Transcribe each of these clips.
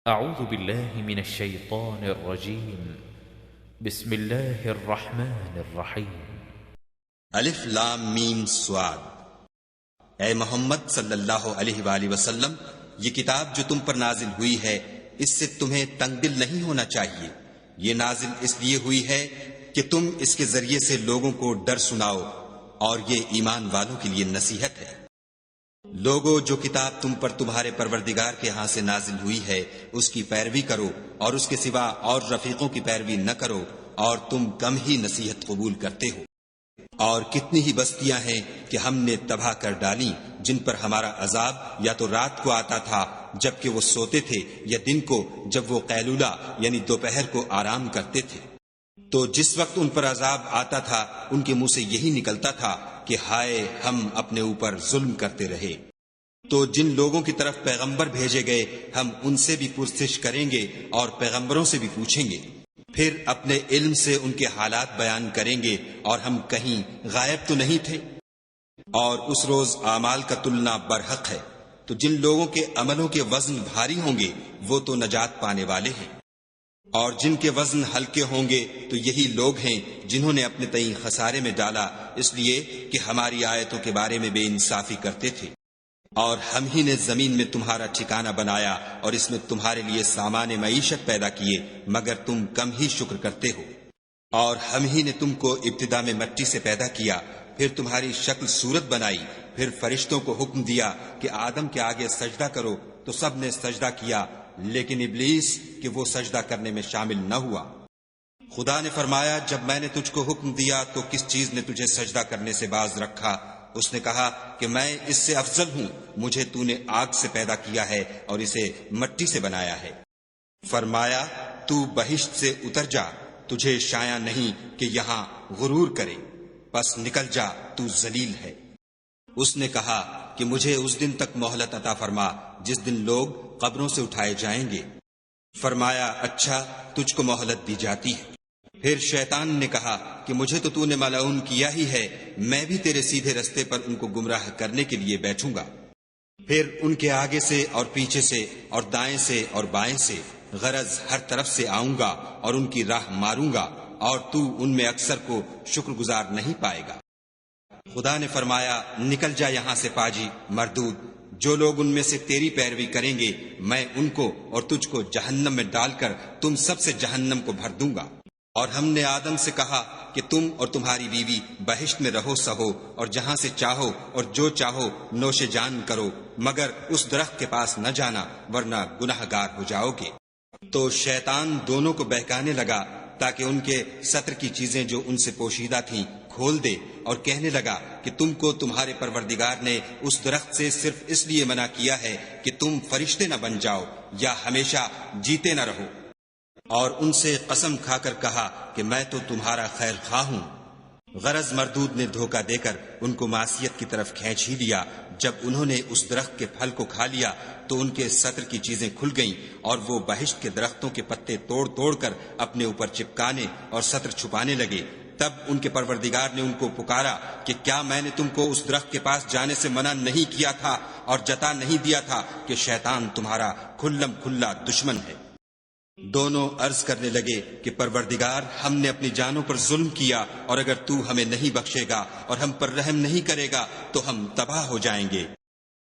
أعوذ بالله من الشيطان الرجيم بسم الله الرحمن الرحيم الف لام میم صاد۔ اے محمد صلی اللہ علیہ وآلہ وسلم، یہ کتاب جو تم پر نازل ہوئی ہے اس سے تمہیں تنگ دل نہیں ہونا چاہیے۔ یہ نازل اس لیے ہوئی ہے کہ تم اس کے ذریعے سے لوگوں کو ڈر سناؤ، اور یہ ایمان والوں کے لیے نصیحت ہے۔ لوگو، جو کتاب تم پر تمہارے پروردگار کے ہاں سے نازل ہوئی ہے اس کی پیروی کرو، اور اس کے سوا اور رفیقوں کی پیروی نہ کرو، اور تم کم ہی نصیحت قبول کرتے ہو۔ اور کتنی ہی بستیاں ہیں کہ ہم نے تباہ کر ڈالیں، جن پر ہمارا عذاب یا تو رات کو آتا تھا جبکہ وہ سوتے تھے، یا دن کو جب وہ قیلولہ یعنی دوپہر کو آرام کرتے تھے۔ تو جس وقت ان پر عذاب آتا تھا ان کے منہ سے یہی نکلتا تھا کہ ہائے، ہم اپنے اوپر ظلم کرتے رہے۔ تو جن لوگوں کی طرف پیغمبر بھیجے گئے ہم ان سے بھی پرسش کریں گے اور پیغمبروں سے بھی پوچھیں گے، پھر اپنے علم سے ان کے حالات بیان کریں گے، اور ہم کہیں غائب تو نہیں تھے۔ اور اس روز اعمال کا تلنا برحق ہے، تو جن لوگوں کے عملوں کے وزن بھاری ہوں گے وہ تو نجات پانے والے ہیں، اور جن کے وزن ہلکے ہوں گے تو یہی لوگ ہیں جنہوں نے اپنے تئیں خسارے میں ڈالا، اس لیے کہ ہماری آیتوں کے بارے میں بے انصافی کرتے تھے۔ اور ہم ہی نے زمین میں تمہارا ٹھکانہ بنایا اور اس میں تمہارے لیے سامان معیشت پیدا کیے، مگر تم کم ہی شکر کرتے ہو۔ اور ہم ہی نے تم کو ابتدا میں مٹی سے پیدا کیا، پھر تمہاری شکل صورت بنائی، پھر فرشتوں کو حکم دیا کہ آدم کے آگے سجدہ کرو، تو سب نے سجدہ کیا، لیکن ابلیس کہ وہ سجدہ کرنے میں شامل نہ ہوا۔ خدا نے فرمایا، جب میں نے تجھ کو حکم دیا تو کس چیز نے تجھے سجدہ کرنے سے باز رکھا؟ اس نے کہا کہ میں اس سے افضل ہوں، مجھے تو نے آگ سے پیدا کیا ہے اور اسے مٹی سے بنایا ہے۔ فرمایا، تو بہشت سے اتر جا، تجھے شایع نہیں کہ یہاں غرور کرے، پس نکل جا، تو ذلیل ہے۔ اس نے کہا کہ مجھے اس دن تک مہلت عطا فرما جس دن لوگ قبروں سے اٹھائے جائیں گے۔ فرمایا، اچھا، تجھ کو مہلت دی جاتی ہے۔ پھر شیطان نے کہا کہ مجھے تو نے ملعون کیا ہی ہے، میں بھی تیرے سیدھے رستے پر ان کو گمراہ کرنے کے لیے بیٹھوں گا۔ پھر ان کے آگے سے اور پیچھے سے اور دائیں سے اور بائیں سے، غرض ہر طرف سے آؤں گا اور ان کی راہ ماروں گا، اور تو ان میں اکثر کو شکر گزار نہیں پائے گا۔ خدا نے فرمایا، نکل جا یہاں سے پاجی مردود، جو لوگ ان میں سے تیری پیروی کریں گے میں ان کو اور تجھ کو جہنم میں ڈال کر تم سب سے جہنم کو بھر دوں گا۔ اور ہم نے آدم سے کہا کہ تم اور تمہاری بیوی بہشت میں رہو سہو، اور جہاں سے چاہو اور جو چاہو نوش جان کرو، مگر اس درخت کے پاس نہ جانا ورنہ گناہ گار ہو جاؤ گے۔ تو شیطان دونوں کو بہکانے لگا تاکہ ان کے ستر کی چیزیں جو ان سے پوشیدہ تھیں کھول دے، اور کہنے لگا کہ تم کو تمہارے پروردگار نے اس درخت سے صرف اس لیے منع کیا ہے کہ تم فرشتے نہ بن جاؤ یا ہمیشہ جیتے نہ رہو۔ اور ان سے قسم کھا کر کہا کہ میں تو تمہارا خیر خواہ ہوں۔ غرض مردود نے دھوکہ دے کر ان کو معصیت کی طرف کھینچ ہی لیا۔ جب انہوں نے اس درخت کے پھل کو کھا لیا تو ان کے ستر کی چیزیں کھل گئیں، اور وہ بہشت کے درختوں کے پتے توڑ توڑ کر اپنے اوپر چپکانے اور ستر چھپانے لگے۔ تب ان کے پروردگار نے ان کو پکارا کہ کیا میں نے تم کو اس درخت کے پاس جانے سے منع نہیں کیا تھا اور جتا نہیں دیا تھا کہ شیطان تمہارا کھلم کھلا دشمن ہے؟ دونوں عرض کرنے لگے کہ پروردگار، ہم نے اپنی جانوں پر ظلم کیا، اور اگر تو ہمیں نہیں بخشے گا اور ہم پر رحم نہیں کرے گا تو ہم تباہ ہو جائیں گے۔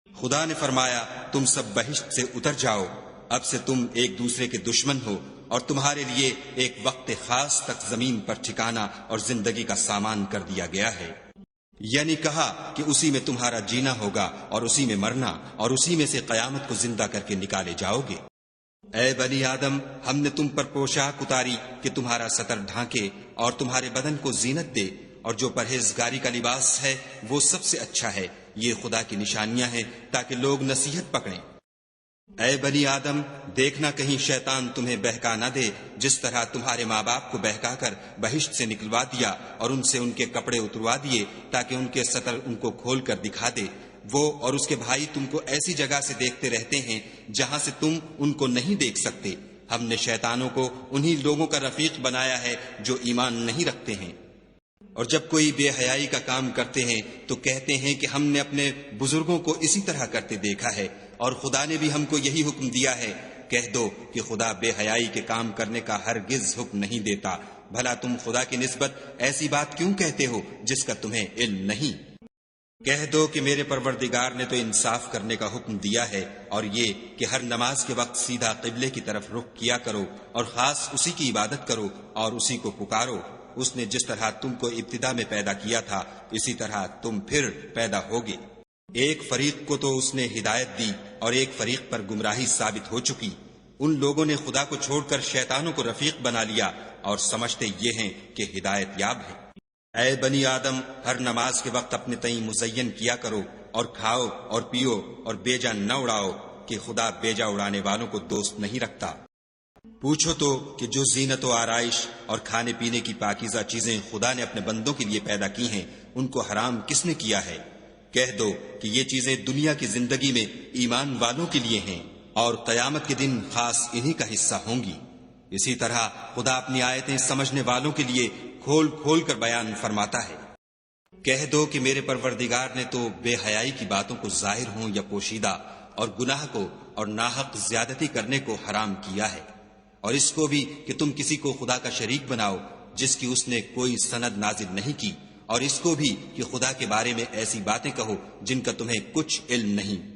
خدا نے فرمایا، تم سب بہشت سے اتر جاؤ، اب سے تم ایک دوسرے کے دشمن ہو، اور تمہارے لیے ایک وقت خاص تک زمین پر ٹھکانہ اور زندگی کا سامان کر دیا گیا ہے۔ یعنی کہا کہ اسی میں تمہارا جینا ہوگا اور اسی میں مرنا، اور اسی میں سے قیامت کو زندہ کر کے نکالے جاؤ گے۔ اے بنی آدم، ہم نے تم پر پوشاک اتاری کہ تمہارا ستر ڈھانکے اور تمہارے بدن کو زینت دے، اور جو پرہیزگاری کا لباس ہے وہ سب سے اچھا ہے۔ یہ خدا کی نشانیاں ہیں تاکہ لوگ نصیحت پکڑیں۔ اے بنی آدم، دیکھنا کہیں شیطان تمہیں بہکا نہ دے، جس طرح تمہارے ماں باپ کو بہکا کر بہشت سے نکلوا دیا اور ان سے ان کے کپڑے اتروا دیے تاکہ ان کے ستر ان کو کھول کر دکھا دے۔ وہ اور اس کے بھائی تم کو ایسی جگہ سے دیکھتے رہتے ہیں جہاں سے تم ان کو نہیں دیکھ سکتے۔ ہم نے شیطانوں کو انہی لوگوں کا رفیق بنایا ہے جو ایمان نہیں رکھتے ہیں۔ اور جب کوئی بے حیائی کا کام کرتے ہیں تو کہتے ہیں کہ ہم نے اپنے بزرگوں کو اسی طرح کرتے دیکھا ہے، اور خدا نے بھی ہم کو یہی حکم دیا ہے، کہہ دو کہ خدا بے حیائی کے کام کرنے کا ہرگز حکم نہیں دیتا، بھلا تم خدا کی نسبت ایسی بات کیوں کہتے ہو جس کا تمہیں علم نہیں؟ کہہ دو کہ میرے پروردگار نے تو انصاف کرنے کا حکم دیا ہے، اور یہ کہ ہر نماز کے وقت سیدھا قبلے کی طرف رخ کیا کرو اور خاص اسی کی عبادت کرو اور اسی کو پکارو۔ اس نے جس طرح تم کو ابتدا میں پیدا کیا تھا اسی طرح تم پھر پیدا ہوگے۔ ایک فریق کو تو اس نے ہدایت دی اور ایک فریق پر گمراہی ثابت ہو چکی۔ ان لوگوں نے خدا کو چھوڑ کر شیطانوں کو رفیق بنا لیا اور سمجھتے یہ ہیں کہ ہدایت یاب ہے۔ اے بنی آدم، ہر نماز کے وقت اپنے تئیں مزین کیا کرو اور کھاؤ اور پیو اور بیجا نہ اڑاؤ کہ خدا بیجا اڑانے والوں کو دوست نہیں رکھتا۔ پوچھو تو کہ جو زینت و آرائش اور کھانے پینے کی پاکیزہ چیزیں خدا نے اپنے بندوں کے لیے پیدا کی ہیں ان کو حرام کس نے کیا ہے؟ کہہ دو کہ یہ چیزیں دنیا کی زندگی میں ایمان والوں کے لیے ہیں اور قیامت کے دن خاص انہی کا حصہ ہوں گی۔ اسی طرح خدا اپنی آیتیں سمجھنے والوں کے لیے کھول کھول کر بیان فرماتا ہے۔ کہہ دو کہ میرے پروردگار نے تو بے حیائی کی باتوں کو ظاہر ہوں یا پوشیدہ اور گناہ کو اور ناحق زیادتی کرنے کو حرام کیا ہے، اور اس کو بھی کہ تم کسی کو خدا کا شریک بناؤ جس کی اس نے کوئی سند نازل نہیں کی، اور اس کو بھی کہ خدا کے بارے میں ایسی باتیں کہو جن کا تمہیں کچھ علم نہیں۔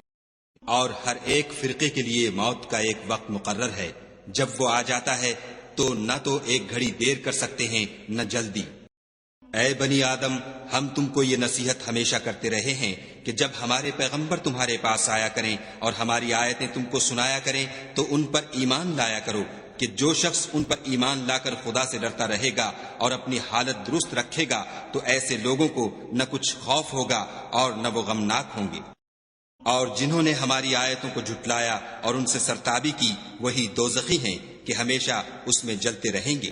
اور ہر ایک فرقے کے لیے موت کا ایک وقت مقرر ہے، جب وہ آ جاتا ہے تو نہ تو ایک گھڑی دیر کر سکتے ہیں نہ جلدی۔ اے بنی آدم، ہم تم کو یہ نصیحت ہمیشہ کرتے رہے ہیں کہ جب ہمارے پیغمبر تمہارے پاس آیا کریں اور ہماری آیتیں تم کو سنایا کریں تو ان پر ایمان لایا کرو، کہ جو شخص ان پر ایمان لا کر خدا سے ڈرتا رہے گا اور اپنی حالت درست رکھے گا تو ایسے لوگوں کو نہ کچھ خوف ہوگا اور نہ وہ غمناک ہوں گے۔ اور جنہوں نے ہماری آیتوں کو جھٹلایا اور ان سے سرتابی کی وہی دوزخی ہیں کہ ہمیشہ اس میں جلتے رہیں گے۔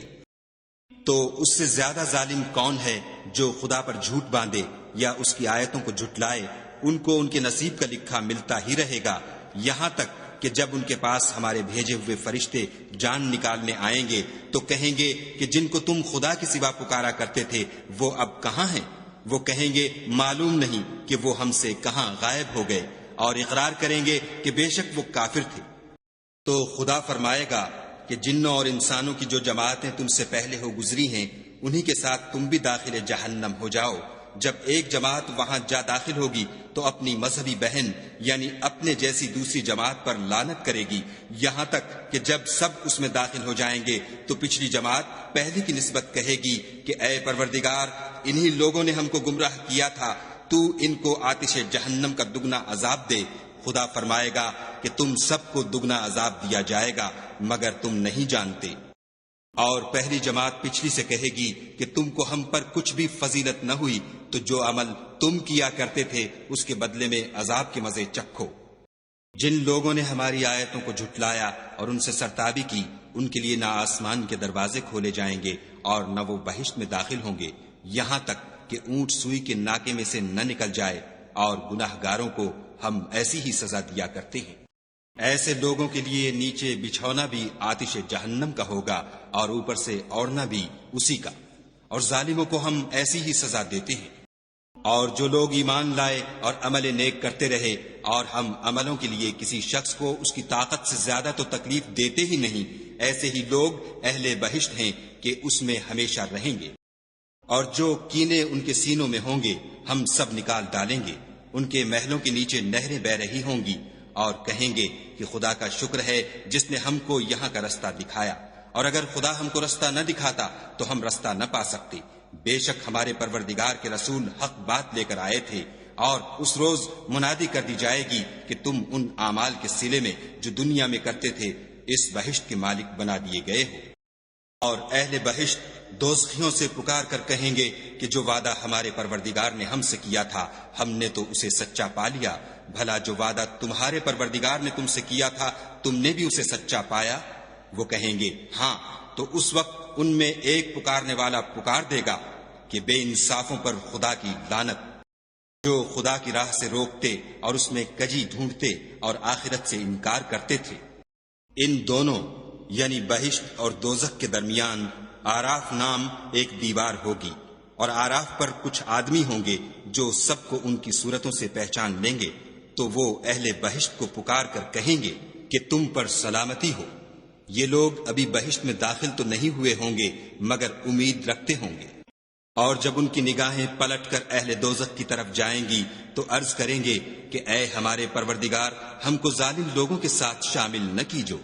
تو اس سے زیادہ ظالم کون ہے جو خدا پر جھوٹ باندھے یا اس کی آیتوں کو جھٹلائے؟ ان کو ان کے نصیب کا لکھا ملتا ہی رہے گا، یہاں تک کہ جب ان کے پاس ہمارے بھیجے ہوئے فرشتے جان نکالنے آئیں گے تو کہیں گے کہ جن کو تم خدا کے سوا پکارا کرتے تھے وہ اب کہاں ہیں؟ وہ کہیں گے معلوم نہیں کہ وہ ہم سے کہاں غائب ہو گئے، اور اقرار کریں گے کہ بے شک وہ کافر تھے۔ تو خدا فرمائے گا کہ جنوں اور انسانوں کی جو جماعتیں تم سے پہلے ہو گزری ہیں انہی کے ساتھ تم بھی داخل جہنم ہو جاؤ۔ جب ایک جماعت وہاں جا داخل ہوگی تو اپنی مذہبی بہن یعنی اپنے جیسی دوسری جماعت پر لعنت کرے گی، یہاں تک کہ جب سب اس میں داخل ہو جائیں گے تو پچھلی جماعت پہلی کی نسبت کہے گی کہ اے پروردگار، انہی لوگوں نے ہم کو گمراہ کیا تھا، تو ان کو آتش جہنم کا دگنا عذاب دے۔ خدا فرمائے گا کہ تم سب کو دگنا عذاب دیا جائے گا مگر تم نہیں جانتے۔ اور پہلی جماعت پچھلی سے کہے گی کہ تم کو ہم پر کچھ بھی فضیلت نہ ہوئی، تو جو عمل تم کیا کرتے تھے اس کے بدلے میں عذاب کے مزے چکھو۔ جن لوگوں نے ہماری آیتوں کو جھٹلایا اور ان سے سرتابی کی ان کے لیے نہ آسمان کے دروازے کھولے جائیں گے اور نہ وہ بہشت میں داخل ہوں گے، یہاں تک کہ اونٹ سوئی کے ناکے میں سے نہ نکل جائے، اور گناہ گاروں کو ہم ایسی ہی سزا دیا کرتے ہیں۔ ایسے لوگوں کے لیے نیچے بچھونا بھی آتش جہنم کا ہوگا اور اوپر سے اوڑھنا بھی اسی کا، اور ظالموں کو ہم ایسی ہی سزا دیتے ہیں۔ اور جو لوگ ایمان لائے اور عمل نیک کرتے رہے اور ہم عملوں کے لیے کسی شخص کو اس کی طاقت سے زیادہ تو تکلیف دیتے ہی نہیں، ایسے ہی لوگ اہل بہشت ہیں کہ اس میں ہمیشہ رہیں گے۔ اور جو کینے ان کے سینوں میں ہوں گے ہم سب نکال ڈالیں گے، ان کے محلوں کے نیچے نہریں بہ رہی ہوں گی، اور کہیں گے کہ خدا کا شکر ہے جس نے ہم کو یہاں کا رستہ دکھایا، اور اگر خدا ہم کو رستہ نہ دکھاتا تو ہم رستہ نہ پا سکتے۔ بے شک ہمارے پروردگار کے رسول حق بات لے کر آئے تھے، اور اس روز منادی کر دی جائے گی کہ تم ان اعمال کے صلے میں جو دنیا میں کرتے تھے اس بہشت کے مالک بنا دیے گئے ہو۔ اور اہل بہشت دوزخیوں سے پکار کر کہیں گے کہ جو وعدہ ہمارے پروردگار نے ہم سے کیا تھا ہم نے تو اسے سچا پا لیا، بھلا جو وعدہ تمہارے پروردگار نے تم سے کیا تھا تم نے بھی اسے سچا پایا؟ وہ کہیں گے ہاں، تو اس وقت ان میں ایک پکارنے والا پکار دے گا کہ بے انصافوں پر خدا کی لعنت، جو خدا کی راہ سے روکتے اور اس میں کجی ڈھونڈتے اور آخرت سے انکار کرتے تھے۔ ان دونوں یعنی بہشت اور دوزخ کے درمیان آراف نام ایک دیوار ہوگی، اور آراف پر کچھ آدمی ہوں گے جو سب کو ان کی صورتوں سے پہچان لیں گے، تو وہ اہل بہشت کو پکار کر کہیں گے کہ تم پر سلامتی ہو۔ یہ لوگ ابھی بہشت میں داخل تو نہیں ہوئے ہوں گے مگر امید رکھتے ہوں گے، اور جب ان کی نگاہیں پلٹ کر اہل دوزخ کی طرف جائیں گی تو عرض کریں گے کہ اے ہمارے پروردگار، ہم کو ظالم لوگوں کے ساتھ شامل نہ کیجو۔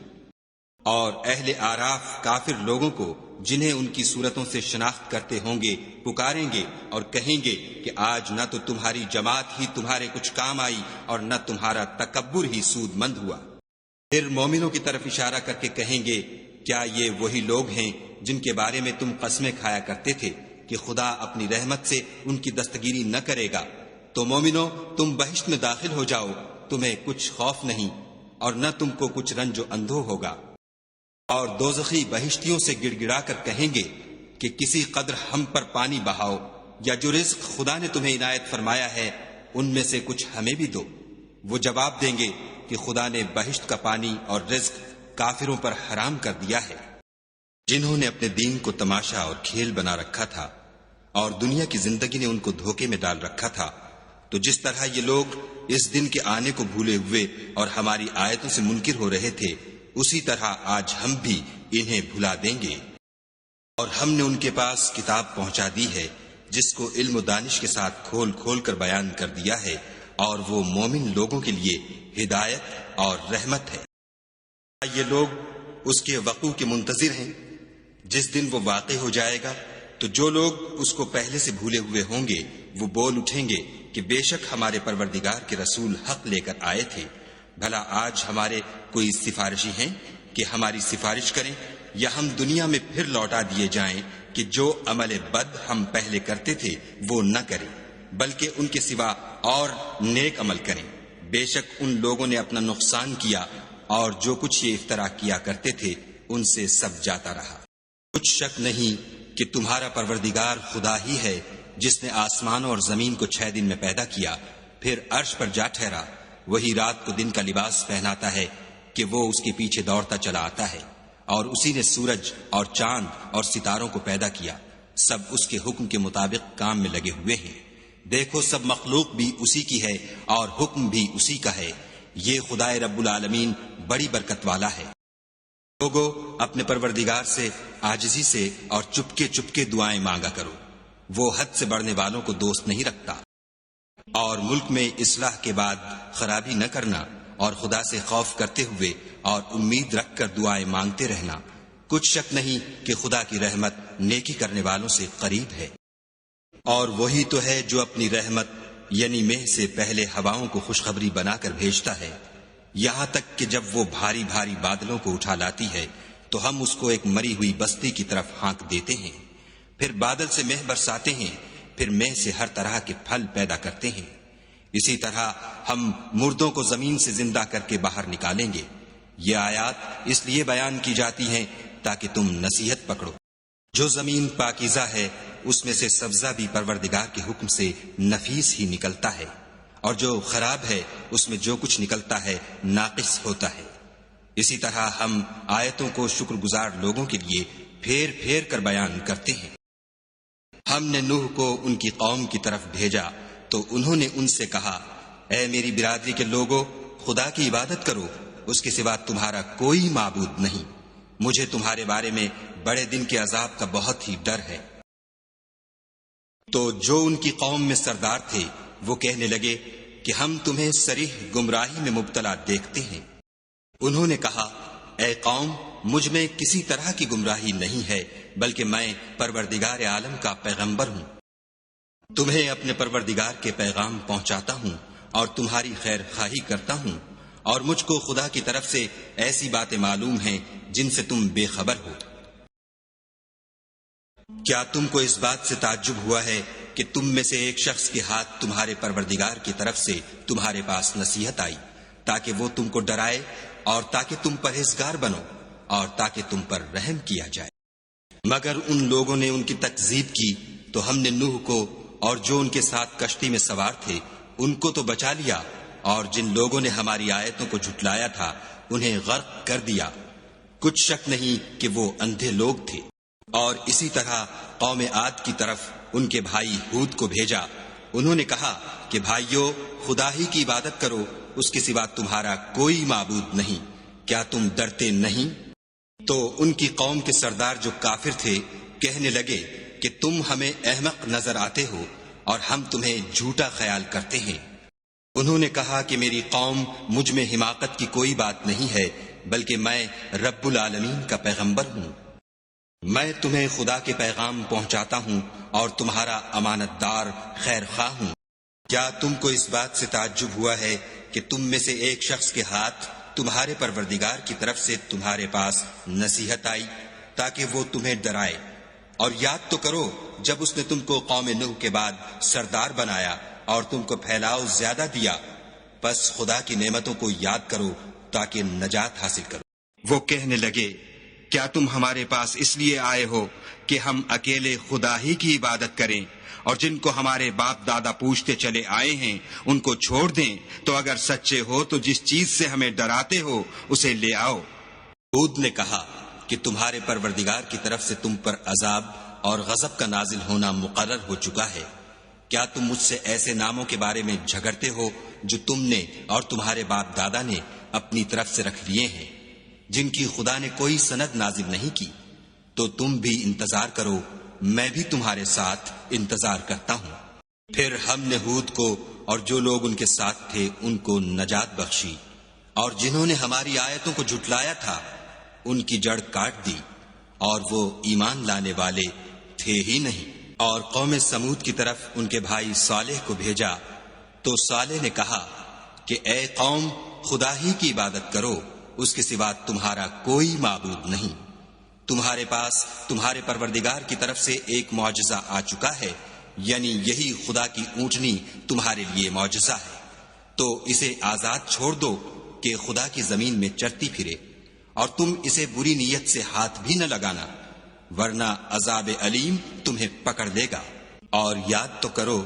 اور اہل آراف کافر لوگوں کو جنہیں ان کی صورتوں سے شناخت کرتے ہوں گے پکاریں گے اور کہیں گے کہ آج نہ تو تمہاری جماعت ہی تمہارے کچھ کام آئی اور نہ تمہارا تکبر ہی سود مند ہوا۔ پھر مومنوں کی طرف اشارہ کر کے کہیں گے کیا یہ وہی لوگ ہیں جن کے بارے میں تم قسمیں کھایا کرتے تھے کہ خدا اپنی رحمت سے ان کی دستگیری نہ کرے گا؟ تو مومنوں، تم بہشت میں داخل ہو جاؤ، تمہیں کچھ خوف نہیں اور نہ تم کو کچھ رنج و اندھو ہوگا۔ اور دوزخی بہشتیوں سے گڑ گڑا کر کہیں گے کہ کسی قدر ہم پر پانی بہاؤ، یا جو رزق خدا نے تمہیں عنایت فرمایا ہے ان میں سے کچھ ہمیں بھی دو۔ وہ جواب دیں گے کہ خدا نے بہشت کا پانی اور رزق کافروں پر حرام کر دیا ہے، جنہوں نے اپنے دین کو تماشا اور کھیل بنا رکھا تھا اور دنیا کی زندگی نے ان کو دھوکے میں ڈال رکھا تھا۔ تو جس طرح یہ لوگ اس دن کے آنے کو بھولے ہوئے اور ہماری آیتوں سے منکر ہو رہے تھے، اسی طرح آج ہم بھی انہیں بھلا دیں گے۔ اور ہم نے ان کے پاس کتاب پہنچا دی ہے جس کو علم و دانش کے ساتھ کھول کھول کر بیان کر دیا ہے، اور وہ مومن لوگوں کے لیے ہدایت اور رحمت ہے۔ یہ لوگ اس کے وقوع کے منتظر ہیں، جس دن وہ واقع ہو جائے گا تو جو لوگ اس کو پہلے سے بھولے ہوئے ہوں گے وہ بول اٹھیں گے کہ بے شک ہمارے پروردگار کے رسول حق لے کر آئے تھے۔ بھلا آج ہمارے کوئی سفارشی ہیں کہ ہماری سفارش کریں، یا ہم دنیا میں پھر لوٹا دیے جائیں کہ جو عمل بد ہم پہلے کرتے تھے وہ نہ کریں، بلکہ ان کے سوا اور نیک عمل کریں۔ بے شک ان لوگوں نے اپنا نقصان کیا، اور جو کچھ یہ افترا کیا کرتے تھے ان سے سب جاتا رہا۔ کچھ شک نہیں کہ تمہارا پروردگار خدا ہی ہے جس نے آسمانوں اور زمین کو 6 دن میں پیدا کیا، پھر عرش پر جا ٹھہرا۔ وہی رات کو دن کا لباس پہناتا ہے کہ وہ اس کے پیچھے دوڑتا چلا آتا ہے، اور اسی نے سورج اور چاند اور ستاروں کو پیدا کیا، سب اس کے حکم کے مطابق کام میں لگے ہوئے ہیں۔ دیکھو سب مخلوق بھی اسی کی ہے اور حکم بھی اسی کا ہے۔ یہ خدائے رب العالمین بڑی برکت والا ہے۔ لوگو اپنے پروردگار سے عاجزی سے اور چپکے چپکے دعائیں مانگا کرو، وہ حد سے بڑھنے والوں کو دوست نہیں رکھتا۔ اور ملک میں اصلاح کے بعد خرابی نہ کرنا، اور خدا سے خوف کرتے ہوئے اور امید رکھ کر دعائیں مانگتے رہنا۔ کچھ شک نہیں کہ خدا کی رحمت نیکی کرنے والوں سے قریب ہے۔ اور وہی تو ہے جو اپنی رحمت یعنی مہ سے پہلے ہواؤں کو خوشخبری بنا کر بھیجتا ہے، یہاں تک کہ جب وہ بھاری بھاری بادلوں کو اٹھا لاتی ہے تو ہم اس کو ایک مری ہوئی بستی کی طرف ہانک دیتے ہیں، پھر بادل سے مہ برساتے ہیں، پھر مہ سے ہر طرح کے پھل پیدا کرتے ہیں۔ اسی طرح ہم مردوں کو زمین سے زندہ کر کے باہر نکالیں گے۔ یہ آیات اس لیے بیان کی جاتی ہیں تاکہ تم نصیحت پکڑو۔ جو زمین پاکیزہ ہے اس میں سے سبزہ بھی پروردگار کے حکم سے نفیس ہی نکلتا ہے، اور جو خراب ہے اس میں جو کچھ نکلتا ہے ناقص ہوتا ہے۔ اسی طرح ہم آیتوں کو شکر گزار لوگوں کے لیے پھیر پھیر کر بیان کرتے ہیں۔ ہم نے نوح کو ان کی قوم کی طرف بھیجا تو انہوں نے ان سے کہا، اے میری برادری کے لوگو، خدا کی عبادت کرو، اس کے سوا تمہارا کوئی معبود نہیں، مجھے تمہارے بارے میں بڑے دن کے عذاب کا بہت ہی ڈر ہے۔ تو جو ان کی قوم میں سردار تھے وہ کہنے لگے کہ ہم تمہیں صریح گمراہی میں مبتلا دیکھتے ہیں۔ انہوں نے کہا، اے قوم، مجھ میں کسی طرح کی گمراہی نہیں ہے، بلکہ میں پروردگار عالم کا پیغمبر ہوں۔ تمہیں اپنے پروردگار کے پیغام پہنچاتا ہوں اور تمہاری خیر خواہی کرتا ہوں، اور مجھ کو خدا کی طرف سے ایسی باتیں معلوم ہیں جن سے تم بے خبر ہو۔ کیا تم کو اس بات سے تعجب ہوا ہے کہ تم میں سے ایک شخص کے ہاتھ تمہارے پروردگار کی طرف سے تمہارے پاس نصیحت آئی تاکہ وہ تم کو ڈرائے اور تاکہ تم پرہیزگار بنو اور تاکہ تم پر رحم کیا جائے؟ مگر ان لوگوں نے ان کی تکذیب کی تو ہم نے نوح کو اور جو ان کے ساتھ کشتی میں سوار تھے ان کو تو بچا لیا، اور جن لوگوں نے ہماری آیتوں کو جھٹلایا تھا انہیں غرق کر دیا۔ کچھ شک نہیں کہ وہ اندھے لوگ تھے۔ اور اسی طرح قوم عاد کی طرف ان کے بھائی ہود کو بھیجا۔ انہوں نے کہا کہ بھائیو، خدا ہی کی عبادت کرو، اس کے سوا تمہارا کوئی معبود نہیں، کیا تم ڈرتے نہیں؟ تو ان کی قوم کے سردار جو کافر تھے کہنے لگے کہ تم ہمیں احمق نظر آتے ہو اور ہم تمہیں جھوٹا خیال کرتے ہیں۔ انہوں نے کہا کہ میری قوم مجھ میں حماقت کی کوئی بات نہیں ہے، بلکہ میں رب العالمین کا پیغمبر ہوں۔ میں تمہیں خدا کے پیغام پہنچاتا ہوں اور تمہارا امانت دار خیر خواہ ہوں۔ کیا تم کو اس بات سے تعجب ہوا ہے کہ تم میں سے ایک شخص کے ہاتھ تمہارے پروردگار کی طرف سے تمہارے پاس نصیحت آئی تاکہ وہ تمہیں ڈرائے؟ اور یاد تو کرو جب اس نے تم کو قوم نوح کے بعد سردار بنایا اور تم کو پھیلاؤ زیادہ دیا، پس خدا کی نعمتوں کو یاد کرو تاکہ نجات حاصل کرو۔ وہ کہنے لگے کیا تم ہمارے پاس اس لیے آئے ہو کہ ہم اکیلے خدا ہی کی عبادت کریں اور جن کو ہمارے باپ دادا پوچھتے چلے آئے ہیں ان کو چھوڑ دیں؟ تو اگر سچے ہو تو جس چیز سے ہمیں ڈراتے ہو اسے لے آؤ۔ ہود نے کہا کہ تمہارے پروردگار کی طرف سے تم پر عذاب اور غضب کا نازل ہونا مقرر ہو چکا ہے۔ کیا تم مجھ سے ایسے ناموں کے بارے میں جھگڑتے ہو جو تم نے اور تمہارے باپ دادا نے اپنی طرف سے رکھ لیے ہیں، جن کی خدا نے کوئی سند نازل نہیں کی؟ تو تم بھی انتظار کرو، میں بھی تمہارے ساتھ انتظار کرتا ہوں۔ پھر ہم نے ہود کو اور جو لوگ ان کے ساتھ تھے ان کو نجات بخشی، اور جنہوں نے ہماری آیتوں کو جھٹلایا تھا ان کی جڑ کاٹ دی، اور وہ ایمان لانے والے تھے ہی نہیں۔ اور قوم سمود کی طرف ان کے بھائی صالح کو بھیجا تو صالح نے کہا کہ اے قوم، خدا ہی کی عبادت کرو، اس کے سوا تمہارا کوئی معبود نہیں۔ تمہارے پاس تمہارے پروردگار کی طرف سے ایک معجزہ آ چکا ہے، یعنی یہی خدا کی اونٹنی تمہارے لیے معجزہ ہے، تو اسے آزاد چھوڑ دو کہ خدا کی زمین میں چرتی پھرے، اور تم اسے بری نیت سے ہاتھ بھی نہ لگانا، ورنہ عذاب علیم تمہیں پکڑ لے گا۔ اور یاد تو کرو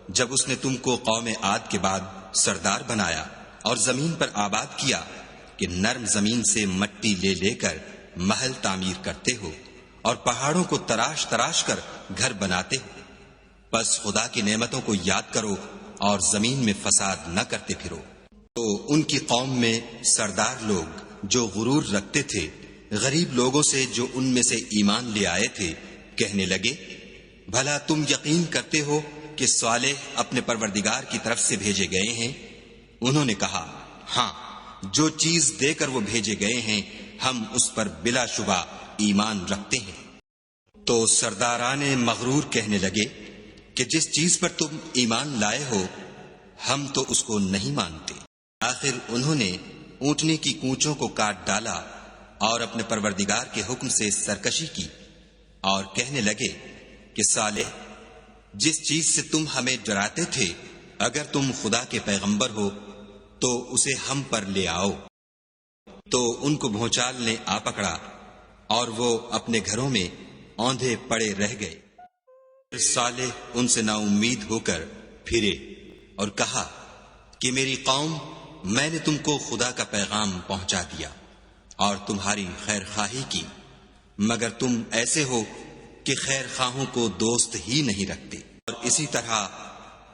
جب اس نے تم کو قوم عاد کے بعد سردار بنایا اور زمین پر آباد کیا کہ نرم زمین سے مٹی لے لے کر محل تعمیر کرتے ہو اور پہاڑوں کو تراش تراش کر گھر بناتے ہو۔ بس خدا کی نعمتوں کو یاد کرو اور زمین میں فساد نہ کرتے پھرو۔ تو ان کی قوم میں سردار لوگ جو غرور رکھتے تھے غریب لوگوں سے جو ان میں سے ایمان لے آئے تھے کہنے لگے بھلا تم یقین کرتے ہو کہ صالح اپنے پروردگار کی طرف سے بھیجے گئے ہیں؟ انہوں نے کہا ہاں، جو چیز دے کر وہ بھیجے گئے ہیں ہم اس پر بلا شبہ ایمان رکھتے ہیں۔ تو سرداران مغرور کہنے لگے کہ جس چیز پر تم ایمان لائے ہو ہم تو اس کو نہیں مانتے۔ آخر انہوں نے اونٹنی کی کونچوں کو کاٹ ڈالا اور اپنے پروردگار کے حکم سے سرکشی کی، اور کہنے لگے کہ صالح، جس چیز سے تم ہمیں ڈراتے تھے اگر تم خدا کے پیغمبر ہو تو اسے ہم پر لے آؤ۔ تو ان کو بھونچال نے آ پکڑا اور وہ اپنے گھروں میں اوندھے پڑے رہ گئے۔ پھر صالح ان سے نا امید ہو کر پھرے اور کہا کہ میری قوم، میں نے تم کو خدا کا پیغام پہنچا دیا اور تمہاری خیر خواہی کی، مگر تم ایسے ہو کہ خیر خواہوں کو دوست ہی نہیں رکھتے۔ اور اسی طرح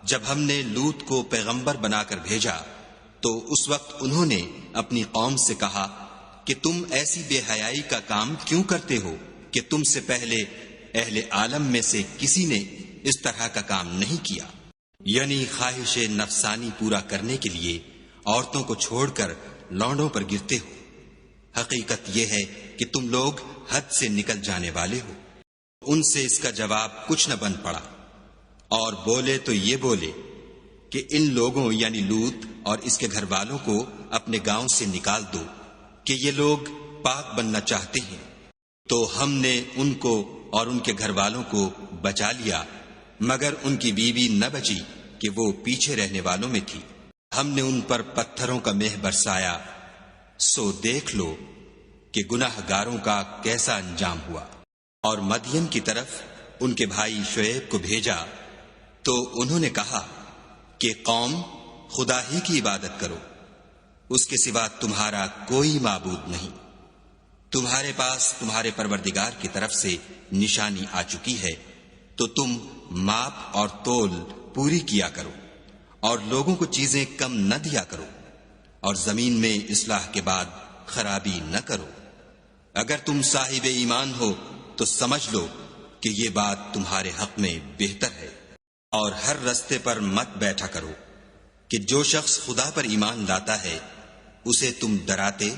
جب ہم نے لوط کو پیغمبر بنا کر بھیجا تو اس وقت انہوں نے اپنی قوم سے کہا کہ تم ایسی بے حیائی کا کام کیوں کرتے ہو کہ تم سے پہلے اہل عالم میں سے کسی نے اس طرح کا کام نہیں کیا، یعنی خواہش نفسانی پورا کرنے کے لیے عورتوں کو چھوڑ کر لونڈوں پر گرتے ہو۔ حقیقت یہ ہے کہ تم لوگ حد سے نکل جانے والے ہو۔ ان سے اس کا جواب کچھ نہ بن پڑا، اور بولے تو یہ بولے کہ ان لوگوں یعنی لوط اور اس کے گھر والوں کو اپنے گاؤں سے نکال دو کہ یہ لوگ پاک بننا چاہتے ہیں۔ تو ہم نے ان کو اور ان کے گھر والوں کو بچا لیا، مگر ان کی بیوی نہ بچی کہ وہ پیچھے رہنے والوں میں تھی۔ ہم نے ان پر پتھروں کا مہ برسایا، سو دیکھ لو کہ گناہ گاروں کا کیسا انجام ہوا۔ اور مدین کی طرف ان کے بھائی شعیب کو بھیجا تو انہوں نے کہا کہ قوم، خدا ہی کی عبادت کرو، اس کے سوا تمہارا کوئی معبود نہیں۔ تمہارے پاس تمہارے پروردگار کی طرف سے نشانی آ چکی ہے، تو تم ماپ اور تول پوری کیا کرو اور لوگوں کو چیزیں کم نہ دیا کرو، اور زمین میں اصلاح کے بعد خرابی نہ کرو۔ اگر تم صاحب ایمان ہو تو سمجھ لو کہ یہ بات تمہارے حق میں بہتر ہے، اور ہر رستے پر مت بیٹھا کرو کہ جو شخص خدا پر ایمان لاتا ہے اسے تم ڈراتے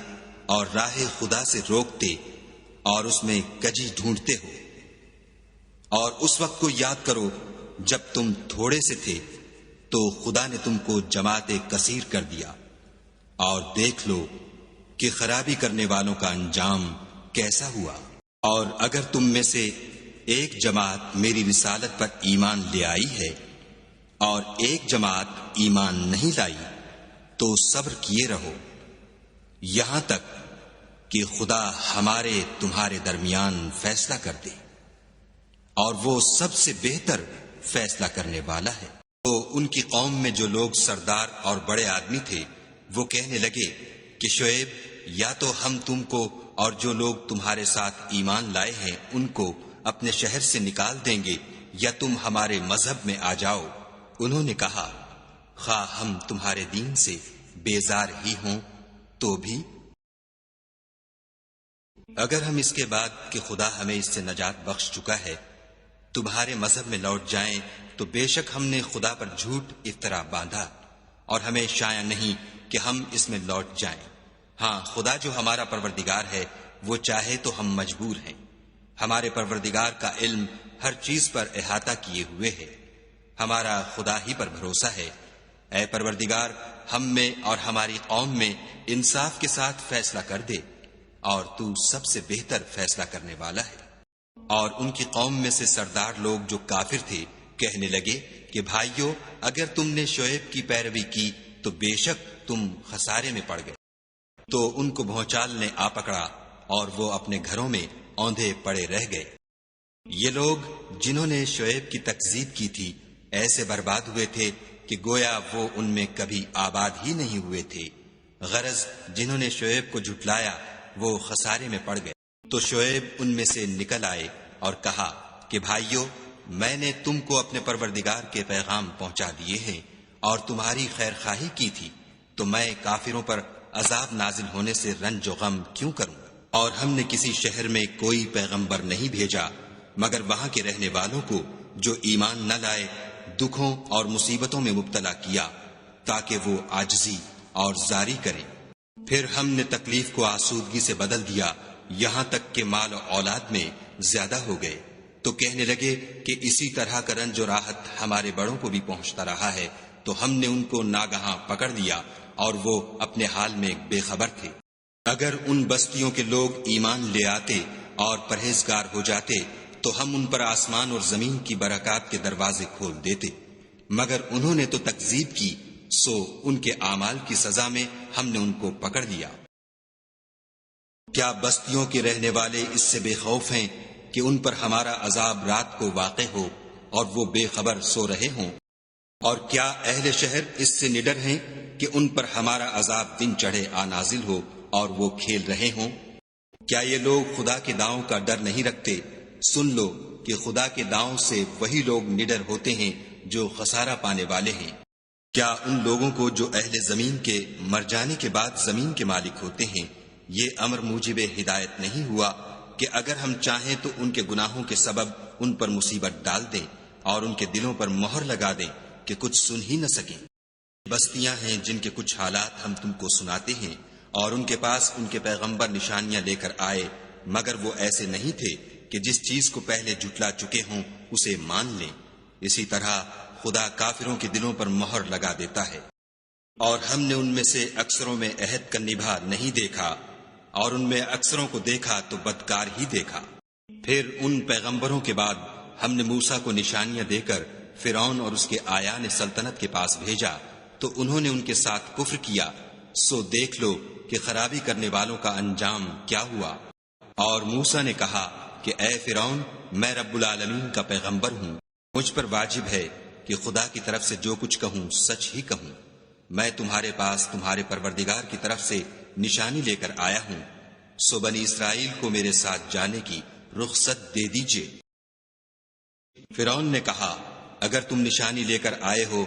اور راہ خدا سے روکتے اور اس میں کجی ڈھونڈتے ہو۔ اور اس وقت کو یاد کرو جب تم تھوڑے سے تھے تو خدا نے تم کو جماعت کثیر کر دیا، اور دیکھ لو کہ خرابی کرنے والوں کا انجام کیسا ہوا۔ اور اگر تم میں سے ایک جماعت میری رسالت پر ایمان لے آئی ہے اور ایک جماعت ایمان نہیں لائی تو صبر کیے رہو یہاں تک کہ خدا ہمارے تمہارے درمیان فیصلہ کر دے، اور وہ سب سے بہتر فیصلہ کرنے والا ہے۔ تو ان کی قوم میں جو لوگ سردار اور بڑے آدمی تھے وہ کہنے لگے کہ شعیب، یا تو ہم تم کو اور جو لوگ تمہارے ساتھ ایمان لائے ہیں ان کو اپنے شہر سے نکال دیں گے، یا تم ہمارے مذہب میں آ جاؤ۔ انہوں نے کہا، خواہ ہم تمہارے دین سے بیزار ہی ہوں تو بھی اگر ہم اس کے بعد کہ خدا ہمیں اس سے نجات بخش چکا ہے تمہارے مذہب میں لوٹ جائیں تو بے شک ہم نے خدا پر جھوٹ افطرا باندھا، اور ہمیں شایع نہیں کہ ہم اس میں لوٹ جائیں۔ ہاں، خدا جو ہمارا پروردگار ہے وہ چاہے تو ہم مجبور ہیں۔ ہمارے پروردگار کا علم ہر چیز پر احاطہ کیے ہوئے ہے۔ ہمارا خدا ہی پر بھروسہ ہے۔ اے پروردگار، ہم میں اور ہماری قوم میں انصاف کے ساتھ فیصلہ کر دے، اور تو سب سے بہتر فیصلہ کرنے والا ہے۔ اور ان کی قوم میں سے سردار لوگ جو کافر تھے کہنے لگے کہ بھائیو، اگر تم نے شعیب کی پیروی کی تو بے شک تم خسارے میں پڑ گئے۔ تو ان کو بھونچال نے آ پکڑا اور وہ اپنے گھروں میں اوندھے پڑے رہ گئے۔ یہ لوگ جنہوں نے شعیب کی تکذیب کی تھی ایسے برباد ہوئے تھے کہ گویا وہ ان میں کبھی آباد ہی نہیں ہوئے تھے۔ غرض جنہوں نے شعیب کو جھٹلایا وہ خسارے میں پڑ گئے۔ تو شعیب ان میں سے نکل آئے اور کہا کہ بھائیو، میں نے تم کو اپنے پروردگار کے پیغام پہنچا دیے ہیں اور تمہاری خیر خواہی کی تھی، تو میں کافروں پر عذاب نازل ہونے سے رنج و غم کیوں کروں؟ اور ہم نے کسی شہر میں کوئی پیغمبر نہیں بھیجا مگر وہاں کے رہنے والوں کو جو ایمان نہ لائے دکھوں اور مصیبتوں میں مبتلا کیا تاکہ وہ عاجزی اور زاری کریں۔ پھر ہم نے تکلیف کو آسودگی سے بدل دیا یہاں تک کہ مال و اولاد میں زیادہ ہو گئے، تو کہنے لگے کہ اسی طرح کا رنج و راحت ہمارے بڑوں کو بھی پہنچتا رہا ہے، تو ہم نے ان کو ناگہاں پکڑ لیا اور وہ اپنے حال میں بے خبر تھے۔ اگر ان بستیوں کے لوگ ایمان لے آتے اور پرہیزگار ہو جاتے تو ہم ان پر آسمان اور زمین کی برکات کے دروازے کھول دیتے، مگر انہوں نے تو تکذیب کی، سو ان کے اعمال کی سزا میں ہم نے ان کو پکڑ لیا۔ کیا بستیوں کے رہنے والے اس سے بے خوف ہیں کہ ان پر ہمارا عذاب رات کو واقع ہو اور وہ بے خبر سو رہے ہوں؟ اور کیا اہل شہر اس سے نڈر ہیں کہ ان پر ہمارا عذاب دن چڑھے آ نازل ہو اور وہ کھیل رہے ہوں؟ کیا یہ لوگ خدا کے داؤں کا ڈر نہیں رکھتے؟ سن لو کہ خدا کے داؤں سے وہی لوگ نڈر ہوتے ہیں جو خسارہ پانے والے ہیں۔ کیا ان لوگوں کو جو اہل زمین کے مر جانے کے بعد زمین کے مالک ہوتے ہیں یہ امر موجب ہدایت نہیں ہوا کہ اگر ہم چاہیں تو ان کے گناہوں کے سبب ان پر مصیبت ڈال دیں اور ان کے دلوں پر مہر لگا دیں کہ کچھ سن ہی نہ سکیں؟ بستیاں ہیں جن کے کچھ حالات ہم تم کو سناتے ہیں، اور ان کے پاس ان کے پیغمبر نشانیاں لے کر آئے، مگر وہ ایسے نہیں تھے کہ جس چیز کو پہلے جھٹلا چکے ہوں اسے مان لیں۔ اسی طرح خدا کافروں کے دلوں پر مہر لگا دیتا ہے۔ اور ہم نے ان میں سے اکثروں میں عہد کا نبھا نہیں دیکھا، اور ان میں اکثروں کو دیکھا تو بدکار ہی دیکھا۔ پھر ان پیغمبروں کے بعد ہم نے موسیٰ کو نشانیاں دے کر فرعون اور اس کے آیان سلطنت کے پاس بھیجا، تو انہوں نے ان کے ساتھ کفر کیا، سو دیکھ لو کہ خرابی کرنے والوں کا انجام کیا ہوا۔ اور موسیٰ نے کہا کہ اے فرعون، میں رب العالمین کا پیغمبر ہوں، مجھ پر واجب ہے کہ خدا کی طرف سے جو کچھ کہوں سچ ہی کہوں۔ میں تمہارے پاس تمہارے پروردگار کی طرف سے نشانی لے کر آیا ہوں، سو بنی اسرائیل کو میرے ساتھ جانے کی رخصت دے دیجئے۔ فرعون نے کہا اگر تم نشانی لے کر آئے ہو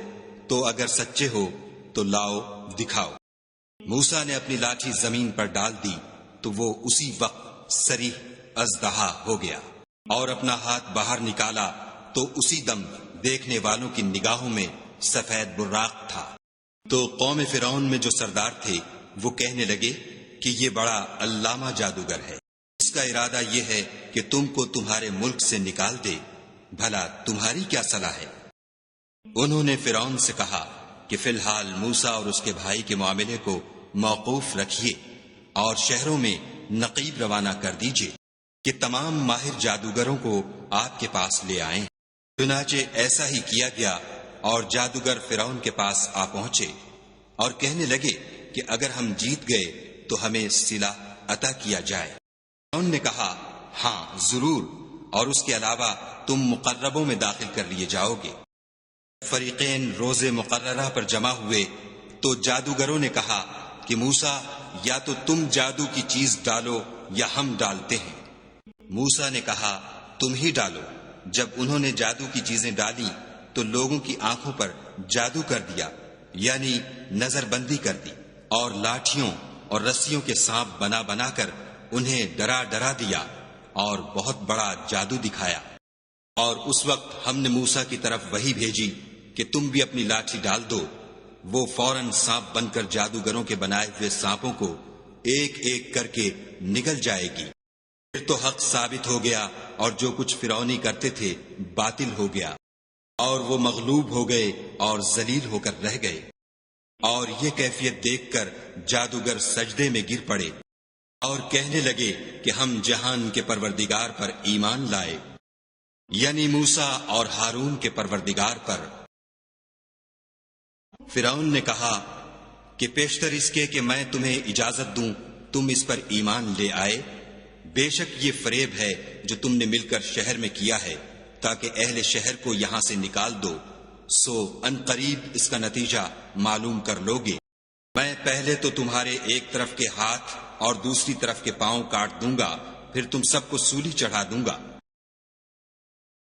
تو اگر سچے ہو تو لاؤ دکھاؤ۔ موسیٰ نے اپنی لاٹھی زمین پر ڈال دی تو وہ اسی وقت صریح اژدہا ہو گیا، اور اپنا ہاتھ باہر نکالا تو اسی دم دیکھنے والوں کی نگاہوں میں سفید براق تھا۔ تو قوم فرعون میں جو سردار تھے وہ کہنے لگے کہ یہ بڑا علامہ جادوگر ہے، اس کا ارادہ یہ ہے کہ تم کو تمہارے ملک سے نکال دے، بھلا تمہاری کیا صلاح ہے؟ انہوں نے فرعون سے کہا کہ فی الحال موسیٰ اور اس کے بھائی کے معاملے کو موقوف رکھیے اور شہروں میں نقیب روانہ کر دیجیے کہ تمام ماہر جادوگروں کو آپ کے پاس لے آئیں۔ چنانچہ ایسا ہی کیا گیا، اور جادوگر فرعون کے پاس آ پہنچے اور کہنے لگے کہ اگر ہم جیت گئے تو ہمیں صلہ عطا کیا جائے۔ فرعون نے کہا ہاں ضرور، اور اس کے علاوہ تم مقربوں میں داخل کر لیے جاؤ گے۔ فریقین روز مقررہ پر جمع ہوئے تو جادوگروں نے کہا کہ موسیٰ یا تو تم جادو کی چیز ڈالو یا ہم ڈالتے ہیں۔ موسیٰ نے کہا تم ہی ڈالو۔ جب انہوں نے جادو کی چیزیں ڈالی تو لوگوں کی آنکھوں پر جادو کر دیا، یعنی نظر بندی کر دی، اور لاٹھیوں اور رسیوں کے سانپ بنا بنا کر انہیں ڈرا ڈرا دیا اور بہت بڑا جادو دکھایا۔ اور اس وقت ہم نے موسیٰ کی طرف وحی بھیجی کہ تم بھی اپنی لاٹھی ڈال دو۔ وہ فوراً سانپ بن کر جادوگروں کے بنائے ہوئے سانپوں کو ایک ایک کر کے نگل جائے گی۔ پھر تو حق ثابت ہو گیا، اور جو کچھ فرعونی کرتے تھے باطل ہو گیا، اور وہ مغلوب ہو گئے اور ذلیل ہو کر رہ گئے۔ اور یہ کیفیت دیکھ کر جادوگر سجدے میں گر پڑے اور کہنے لگے کہ ہم جہان کے پروردگار پر ایمان لائے، یعنی موسیٰ اور ہارون کے پروردگار پر۔ فرعون نے کہا کہ پیشتر اس کے کہ میں تمہیں اجازت دوں تم اس پر ایمان لے آئے، بے شک یہ فریب ہے جو تم نے مل کر شہر میں کیا ہے تاکہ اہل شہر کو یہاں سے نکال دو، سو ان قریب اس کا نتیجہ معلوم کر لوگے۔ میں پہلے تو تمہارے ایک طرف کے ہاتھ اور دوسری طرف کے پاؤں کاٹ دوں گا، پھر تم سب کو سولی چڑھا دوں گا۔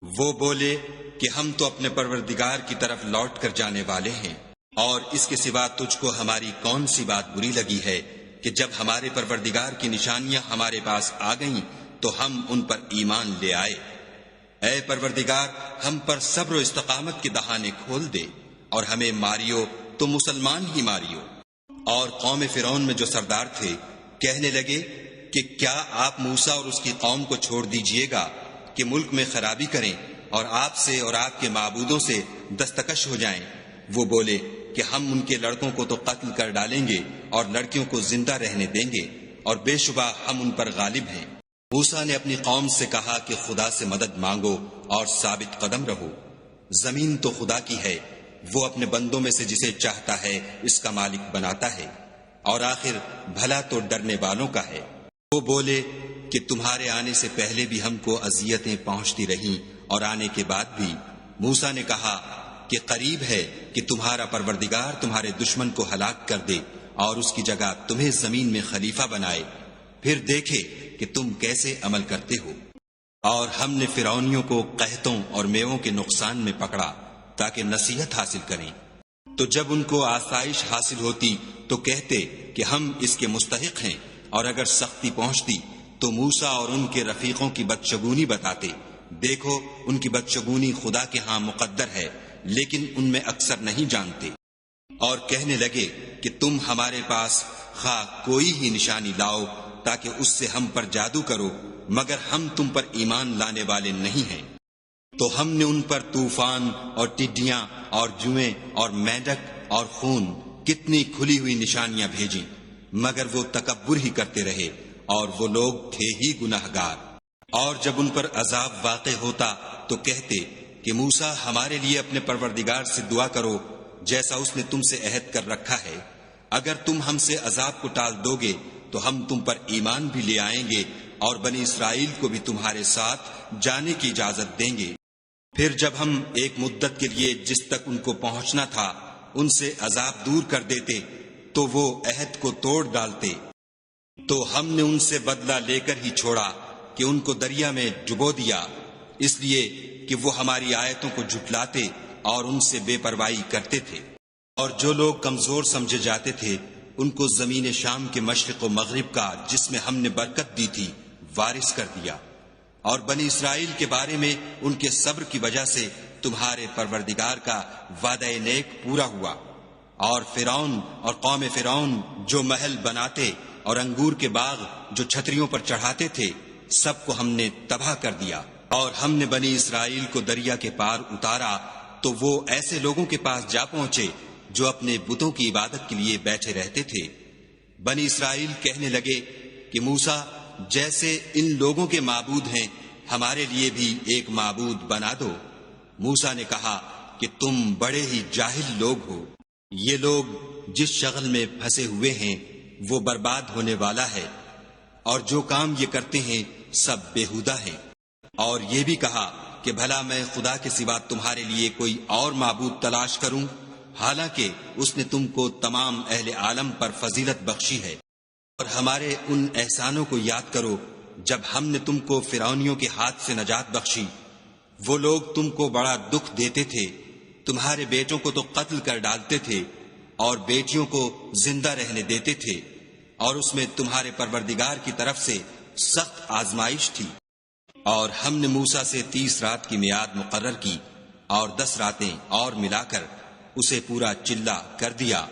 وہ بولے کہ ہم تو اپنے پروردگار کی طرف لوٹ کر جانے والے ہیں، اور اس کے سوا تجھ کو ہماری کون سی بات بری لگی ہے کہ جب ہمارے پروردگار کی نشانیاں ہمارے پاس آ گئیں تو ہم ان پر ایمان لے آئے۔ اے پروردگار، ہم پر صبر و استقامت کے دہانے کھول دے، اور ہمیں ماریو تو مسلمان ہی ماریو۔ اور قوم فرعون میں جو سردار تھے کہنے لگے کہ کیا آپ موسیٰ اور اس کی قوم کو چھوڑ دیجئے گا کہ ملک میں خرابی کریں اور آپ سے اور آپ کے معبودوں سے دستکش ہو جائیں؟ وہ بولے کہ ہم ان کے لڑکوں کو تو قتل کر ڈالیں گے اور لڑکیوں کو زندہ رہنے دیں گے، اور بے شبہ ہم ان پر غالب ہیں۔ موسیٰ نے اپنی قوم سے کہا کہ خدا سے مدد مانگو اور ثابت قدم رہو۔ زمین تو خدا کی ہے، وہ اپنے بندوں میں سے جسے چاہتا ہے اس کا مالک بناتا ہے، اور آخر بھلا تو ڈرنے والوں کا ہے۔ وہ بولے کہ تمہارے آنے سے پہلے بھی ہم کو اذیتیں پہنچتی رہیں اور آنے کے بعد بھی۔ موسیٰ نے کہا کہ قریب ہے کہ تمہارا پروردگار تمہارے دشمن کو ہلاک کر دے اور اس کی جگہ تمہیں زمین میں خلیفہ بنائے، پھر دیکھے کہ تم کیسے عمل کرتے ہو۔ اور ہم نے فرعونیوں کو قحطوں اور میووں کے نقصان میں پکڑا تاکہ نصیحت حاصل کریں، تو جب ان کو آسائش حاصل ہوتی تو کہتے کہ ہم اس کے مستحق ہیں، اور اگر سختی پہنچتی تو موسیٰ اور ان کے رفیقوں کی بدشگونی بتاتے۔ دیکھو ان کی بدشگونی خدا کے ہاں مقدر ہے، لیکن ان میں اکثر نہیں جانتے۔ اور کہنے لگے کہ تم ہمارے پاس خواہ کوئی ہی نشانی لاؤ تاکہ اس سے ہم پر جادو کرو، مگر ہم تم پر ایمان لانے والے نہیں ہیں۔ تو ہم نے ان پر طوفان اور ٹڈیاں اور جوئیں اور مینڈک اور خون کتنی کھلی ہوئی نشانیاں بھیجیں، مگر وہ تکبر ہی کرتے رہے، اور وہ لوگ تھے ہی گناہگار۔ اور جب ان پر عذاب واقع ہوتا تو کہتے کہ موسیٰ ہمارے لیے اپنے پروردگار سے دعا کرو جیسا اس نے تم سے عہد کر رکھا ہے، اگر تم ہم سے عذاب کو ٹال دو گے تو ہم تم پر ایمان بھی لے آئیں گے اور بنی اسرائیل کو بھی تمہارے ساتھ جانے کی اجازت دیں گے۔ پھر جب ہم ایک مدت کے لیے جس تک ان کو پہنچنا تھا ان سے عذاب دور کر دیتے تو وہ عہد کو توڑ ڈالتے، تو ہم نے ان سے بدلہ لے کر ہی چھوڑا کہ ان کو دریا میں ڈبو دیا، اس لیے کہ وہ ہماری آیتوں کو جھٹلاتے اور ان سے بے پرواہی کرتے تھے۔ اور جو لوگ کمزور سمجھے جاتے تھے ان کو زمین شام کے مشرق و مغرب کا جس میں ہم نے برکت دی تھی وارث کر دیا، اور بنی اسرائیل کے بارے میں ان کے صبر کی وجہ سے تمہارے پروردگار کا وعدہ نیک پورا ہوا، اور فرعون اور قوم فرعون جو محل بناتے اور انگور کے باغ جو چھتریوں پر چڑھاتے تھے سب کو ہم نے تباہ کر دیا، اور ہم نے بنی اسرائیل کو دریا کے پار اتارا تو وہ ایسے لوگوں کے پاس جا پہنچے جو اپنے بتوں کی عبادت کے لیے بیٹھے رہتے تھے۔ بنی اسرائیل کہنے لگے کہ موسیٰ جیسے ان لوگوں کے معبود ہیں ہمارے لیے بھی ایک معبود بنا دو۔ موسیٰ نے کہا کہ تم بڑے ہی جاہل لوگ ہو، یہ لوگ جس شغل میں پھنسے ہوئے ہیں وہ برباد ہونے والا ہے، اور جو کام یہ کرتے ہیں سب بیہودہ ہیں۔ اور یہ بھی کہا کہ بھلا میں خدا کے سوا تمہارے لیے کوئی اور معبود تلاش کروں، حالانکہ اس نے تم کو تمام اہل عالم پر فضیلت بخشی ہے۔ اور ہمارے ان احسانوں کو یاد کرو جب ہم نے تم کو فرعونیوں کے ہاتھ سے نجات بخشی، وہ لوگ تم کو بڑا دکھ دیتے تھے، تمہارے بیٹوں کو تو قتل کر ڈالتے تھے اور بیٹیوں کو زندہ رہنے دیتے تھے، اور اس میں تمہارے پروردگار کی طرف سے سخت آزمائش تھی۔ اور ہم نے موسیٰ سے 30 رات کی میعاد مقرر کی اور 10 راتیں اور ملا کر اسے پورا چلا کر دیا،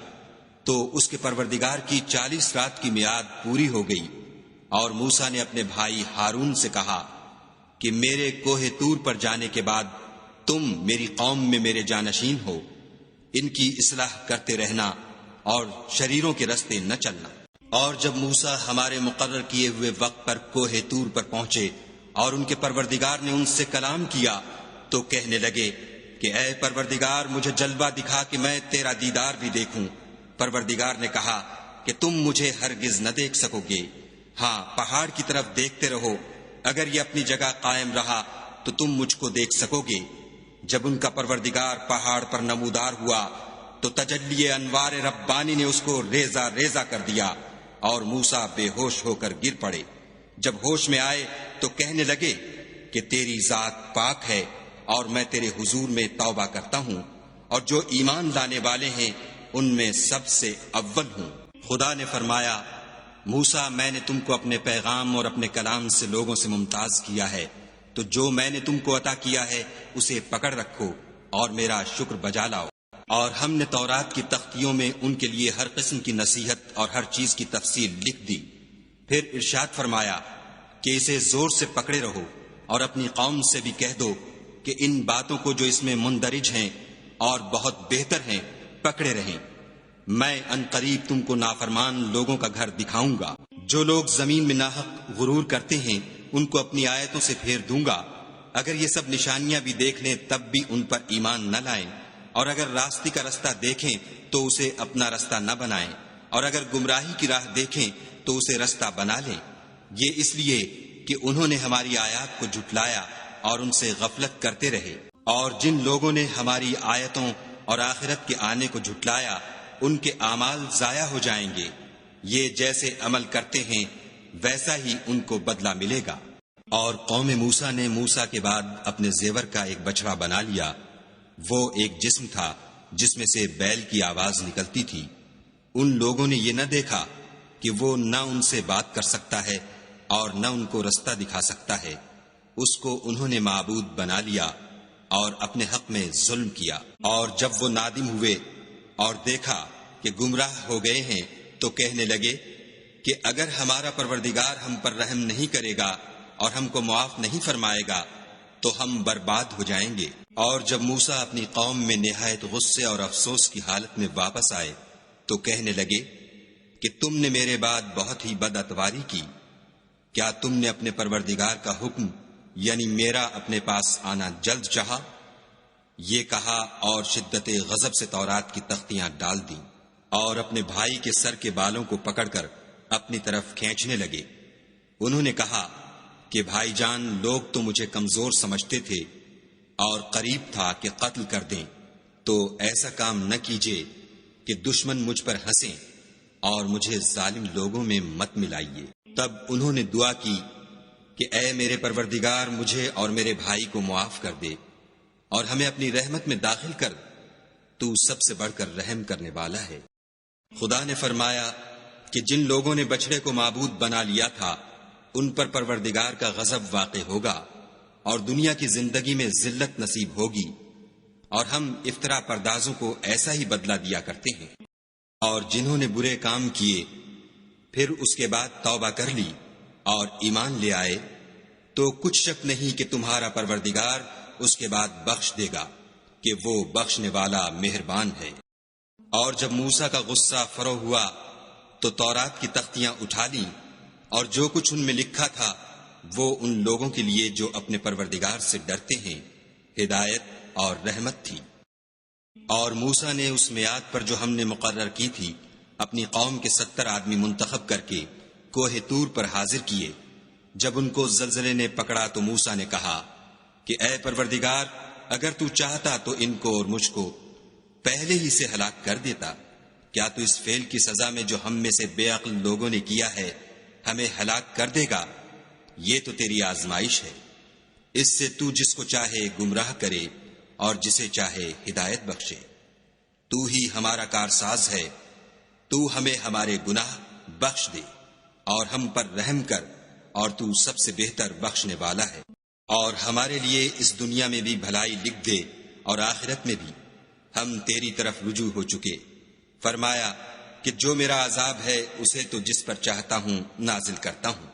تو اس کے پروردگار کی 40 رات کی میعاد پوری ہو گئی۔ اور موسیٰ نے اپنے بھائی ہارون سے کہا کہ میرے کوہ طور پر جانے کے بعد تم میری قوم میں میرے جانشین ہو، ان کی اصلاح کرتے رہنا اور شریروں کے رستے نہ چلنا۔ اور جب موسیٰ ہمارے مقرر کیے ہوئے وقت پر کوہ طور پر پہنچے اور ان کے پروردگار نے ان سے کلام کیا تو کہنے لگے کہ اے پروردگار مجھے جلوہ دکھا کہ میں تیرا دیدار بھی دیکھوں۔ پروردگار نے کہا کہ تم مجھے ہرگز نہ دیکھ سکو گے، ہاں پہاڑ کی طرف دیکھتے رہو، اگر یہ اپنی جگہ قائم رہا تو تم مجھ کو دیکھ سکو گے۔ جب ان کا پروردگار پہاڑ پر نمودار ہوا تو تجلی انوار ربانی نے اس کو ریزہ ریزہ کر دیا اور موسیٰ بے ہوش ہو کر گر پڑے۔ جب ہوش میں آئے تو کہنے لگے کہ تیری ذات پاک ہے اور میں تیرے حضور میں توبہ کرتا ہوں، اور جو ایمان لانے والے ہیں ان میں سب سے اول ہوں۔ خدا نے فرمایا موسیٰ میں نے تم کو اپنے پیغام اور اپنے کلام سے لوگوں سے ممتاز کیا ہے، تو جو میں نے تم کو عطا کیا ہے اسے پکڑ رکھو اور میرا شکر بجا لاؤ۔ اور ہم نے تورات کی تختیوں میں ان کے لیے ہر قسم کی نصیحت اور ہر چیز کی تفصیل لکھ دی۔ پھر ارشاد فرمایا کہ اسے زور سے پکڑے رہو اور اپنی قوم سے بھی کہہ دو کہ ان باتوں کو جو اس میں مندرج ہیں اور بہت بہتر ہیں پکڑے رہیں۔ میں ان قریب تم کو نافرمان لوگوں کا گھر دکھاؤں گا۔ جو لوگ زمین میں ناحق غرور کرتے ہیں ان کو اپنی آیتوں سے پھیر دوں گا، اگر یہ سب نشانیاں بھی دیکھ لیں تب بھی ان پر ایمان نہ لائیں، اور اگر راستے کا رستہ دیکھیں تو اسے اپنا رستہ نہ بنائیں، اور اگر گمراہی کی راہ دیکھیں تو اسے رستہ بنا لیں۔ یہ اس لیے کہ انہوں نے ہماری آیات کو جھٹلایا اور ان سے غفلت کرتے رہے۔ اور جن لوگوں نے ہماری آیتوں اور آخرت کے آنے کو جھٹلایا ان کے اعمال ضائع ہو جائیں گے، یہ جیسے عمل کرتے ہیں ویسا ہی ان کو بدلہ ملے گا۔ اور قوم موسیٰ نے موسیٰ کے بعد اپنے زیور کا ایک بچڑا بنا لیا، وہ ایک جسم تھا جس میں سے بیل کی آواز نکلتی تھی۔ ان لوگوں نے یہ نہ دیکھا کہ وہ نہ ان سے بات کر سکتا ہے اور نہ ان کو رستہ دکھا سکتا ہے، اس کو انہوں نے معبود بنا لیا اور اپنے حق میں ظلم کیا۔ اور جب وہ نادم ہوئے اور دیکھا کہ گمراہ ہو گئے ہیں تو کہنے لگے کہ اگر ہمارا پروردگار ہم پر رحم نہیں کرے گا اور ہم کو معاف نہیں فرمائے گا تو ہم برباد ہو جائیں گے۔ اور جب موسیٰ اپنی قوم میں نہایت غصے اور افسوس کی حالت میں واپس آئے تو کہنے لگے کہ تم نے میرے بعد بہت ہی بد اتواری کی، کیا تم نے اپنے پروردگار کا حکم یعنی میرا اپنے پاس آنا جلد چاہا؟ یہ کہا اور شدت غضب سے تورات کی تختیاں ڈال دیں اور اپنے بھائی کے سر کے بالوں کو پکڑ کر اپنی طرف کھینچنے لگے۔ انہوں نے کہا کہ بھائی جان لوگ تو مجھے کمزور سمجھتے تھے اور قریب تھا کہ قتل کر دیں، تو ایسا کام نہ کیجیے کہ دشمن مجھ پر ہنسیں اور مجھے ظالم لوگوں میں مت ملائیے۔ تب انہوں نے دعا کی کہ اے میرے پروردگار مجھے اور میرے بھائی کو معاف کر دے اور ہمیں اپنی رحمت میں داخل کر، تو سب سے بڑھ کر رحم کرنے والا ہے۔ خدا نے فرمایا کہ جن لوگوں نے بچڑے کو معبود بنا لیا تھا ان پر پروردگار کا غضب واقع ہوگا اور دنیا کی زندگی میں ذلت نصیب ہوگی، اور ہم افطرا پردازوں کو ایسا ہی بدلہ دیا کرتے ہیں۔ اور جنہوں نے برے کام کیے پھر اس کے بعد توبہ کر لی اور ایمان لے آئے تو کچھ شک نہیں کہ تمہارا پروردگار اس کے بعد بخش دے گا کہ وہ بخشنے والا مہربان ہے۔ اور جب موسیٰ کا غصہ فرو ہوا تو تورات کی تختیاں اٹھا لیں، اور جو کچھ ان میں لکھا تھا وہ ان لوگوں کے لیے جو اپنے پروردگار سے ڈرتے ہیں ہدایت اور رحمت تھی۔ اور موسیٰ نے اس میعاد پر جو ہم نے مقرر کی تھی اپنی قوم کے 70 آدمی منتخب کر کے کوہ طور پر حاضر کیے۔ جب ان کو زلزلے نے پکڑا تو موسیٰ نے کہا کہ اے پروردگار، اگر تو چاہتا تو ان کو اور مجھ کو پہلے ہی سے ہلاک کر دیتا۔ کیا تو اس فعل کی سزا میں جو ہم میں سے بے عقل لوگوں نے کیا ہے ہمیں ہلاک کر دے گا؟ یہ تو تیری آزمائش ہے، اس سے تو جس کو چاہے گمراہ کرے اور جسے چاہے ہدایت بخشے۔ تو ہی ہمارا کارساز ہے، تو ہمیں ہمارے گناہ بخش دے اور ہم پر رحم کر، اور تو سب سے بہتر بخشنے والا ہے۔ اور ہمارے لیے اس دنیا میں بھی بھلائی لکھ دے اور آخرت میں بھی، ہم تیری طرف رجوع ہو چکے۔ فرمایا کہ جو میرا عذاب ہے اسے تو جس پر چاہتا ہوں نازل کرتا ہوں،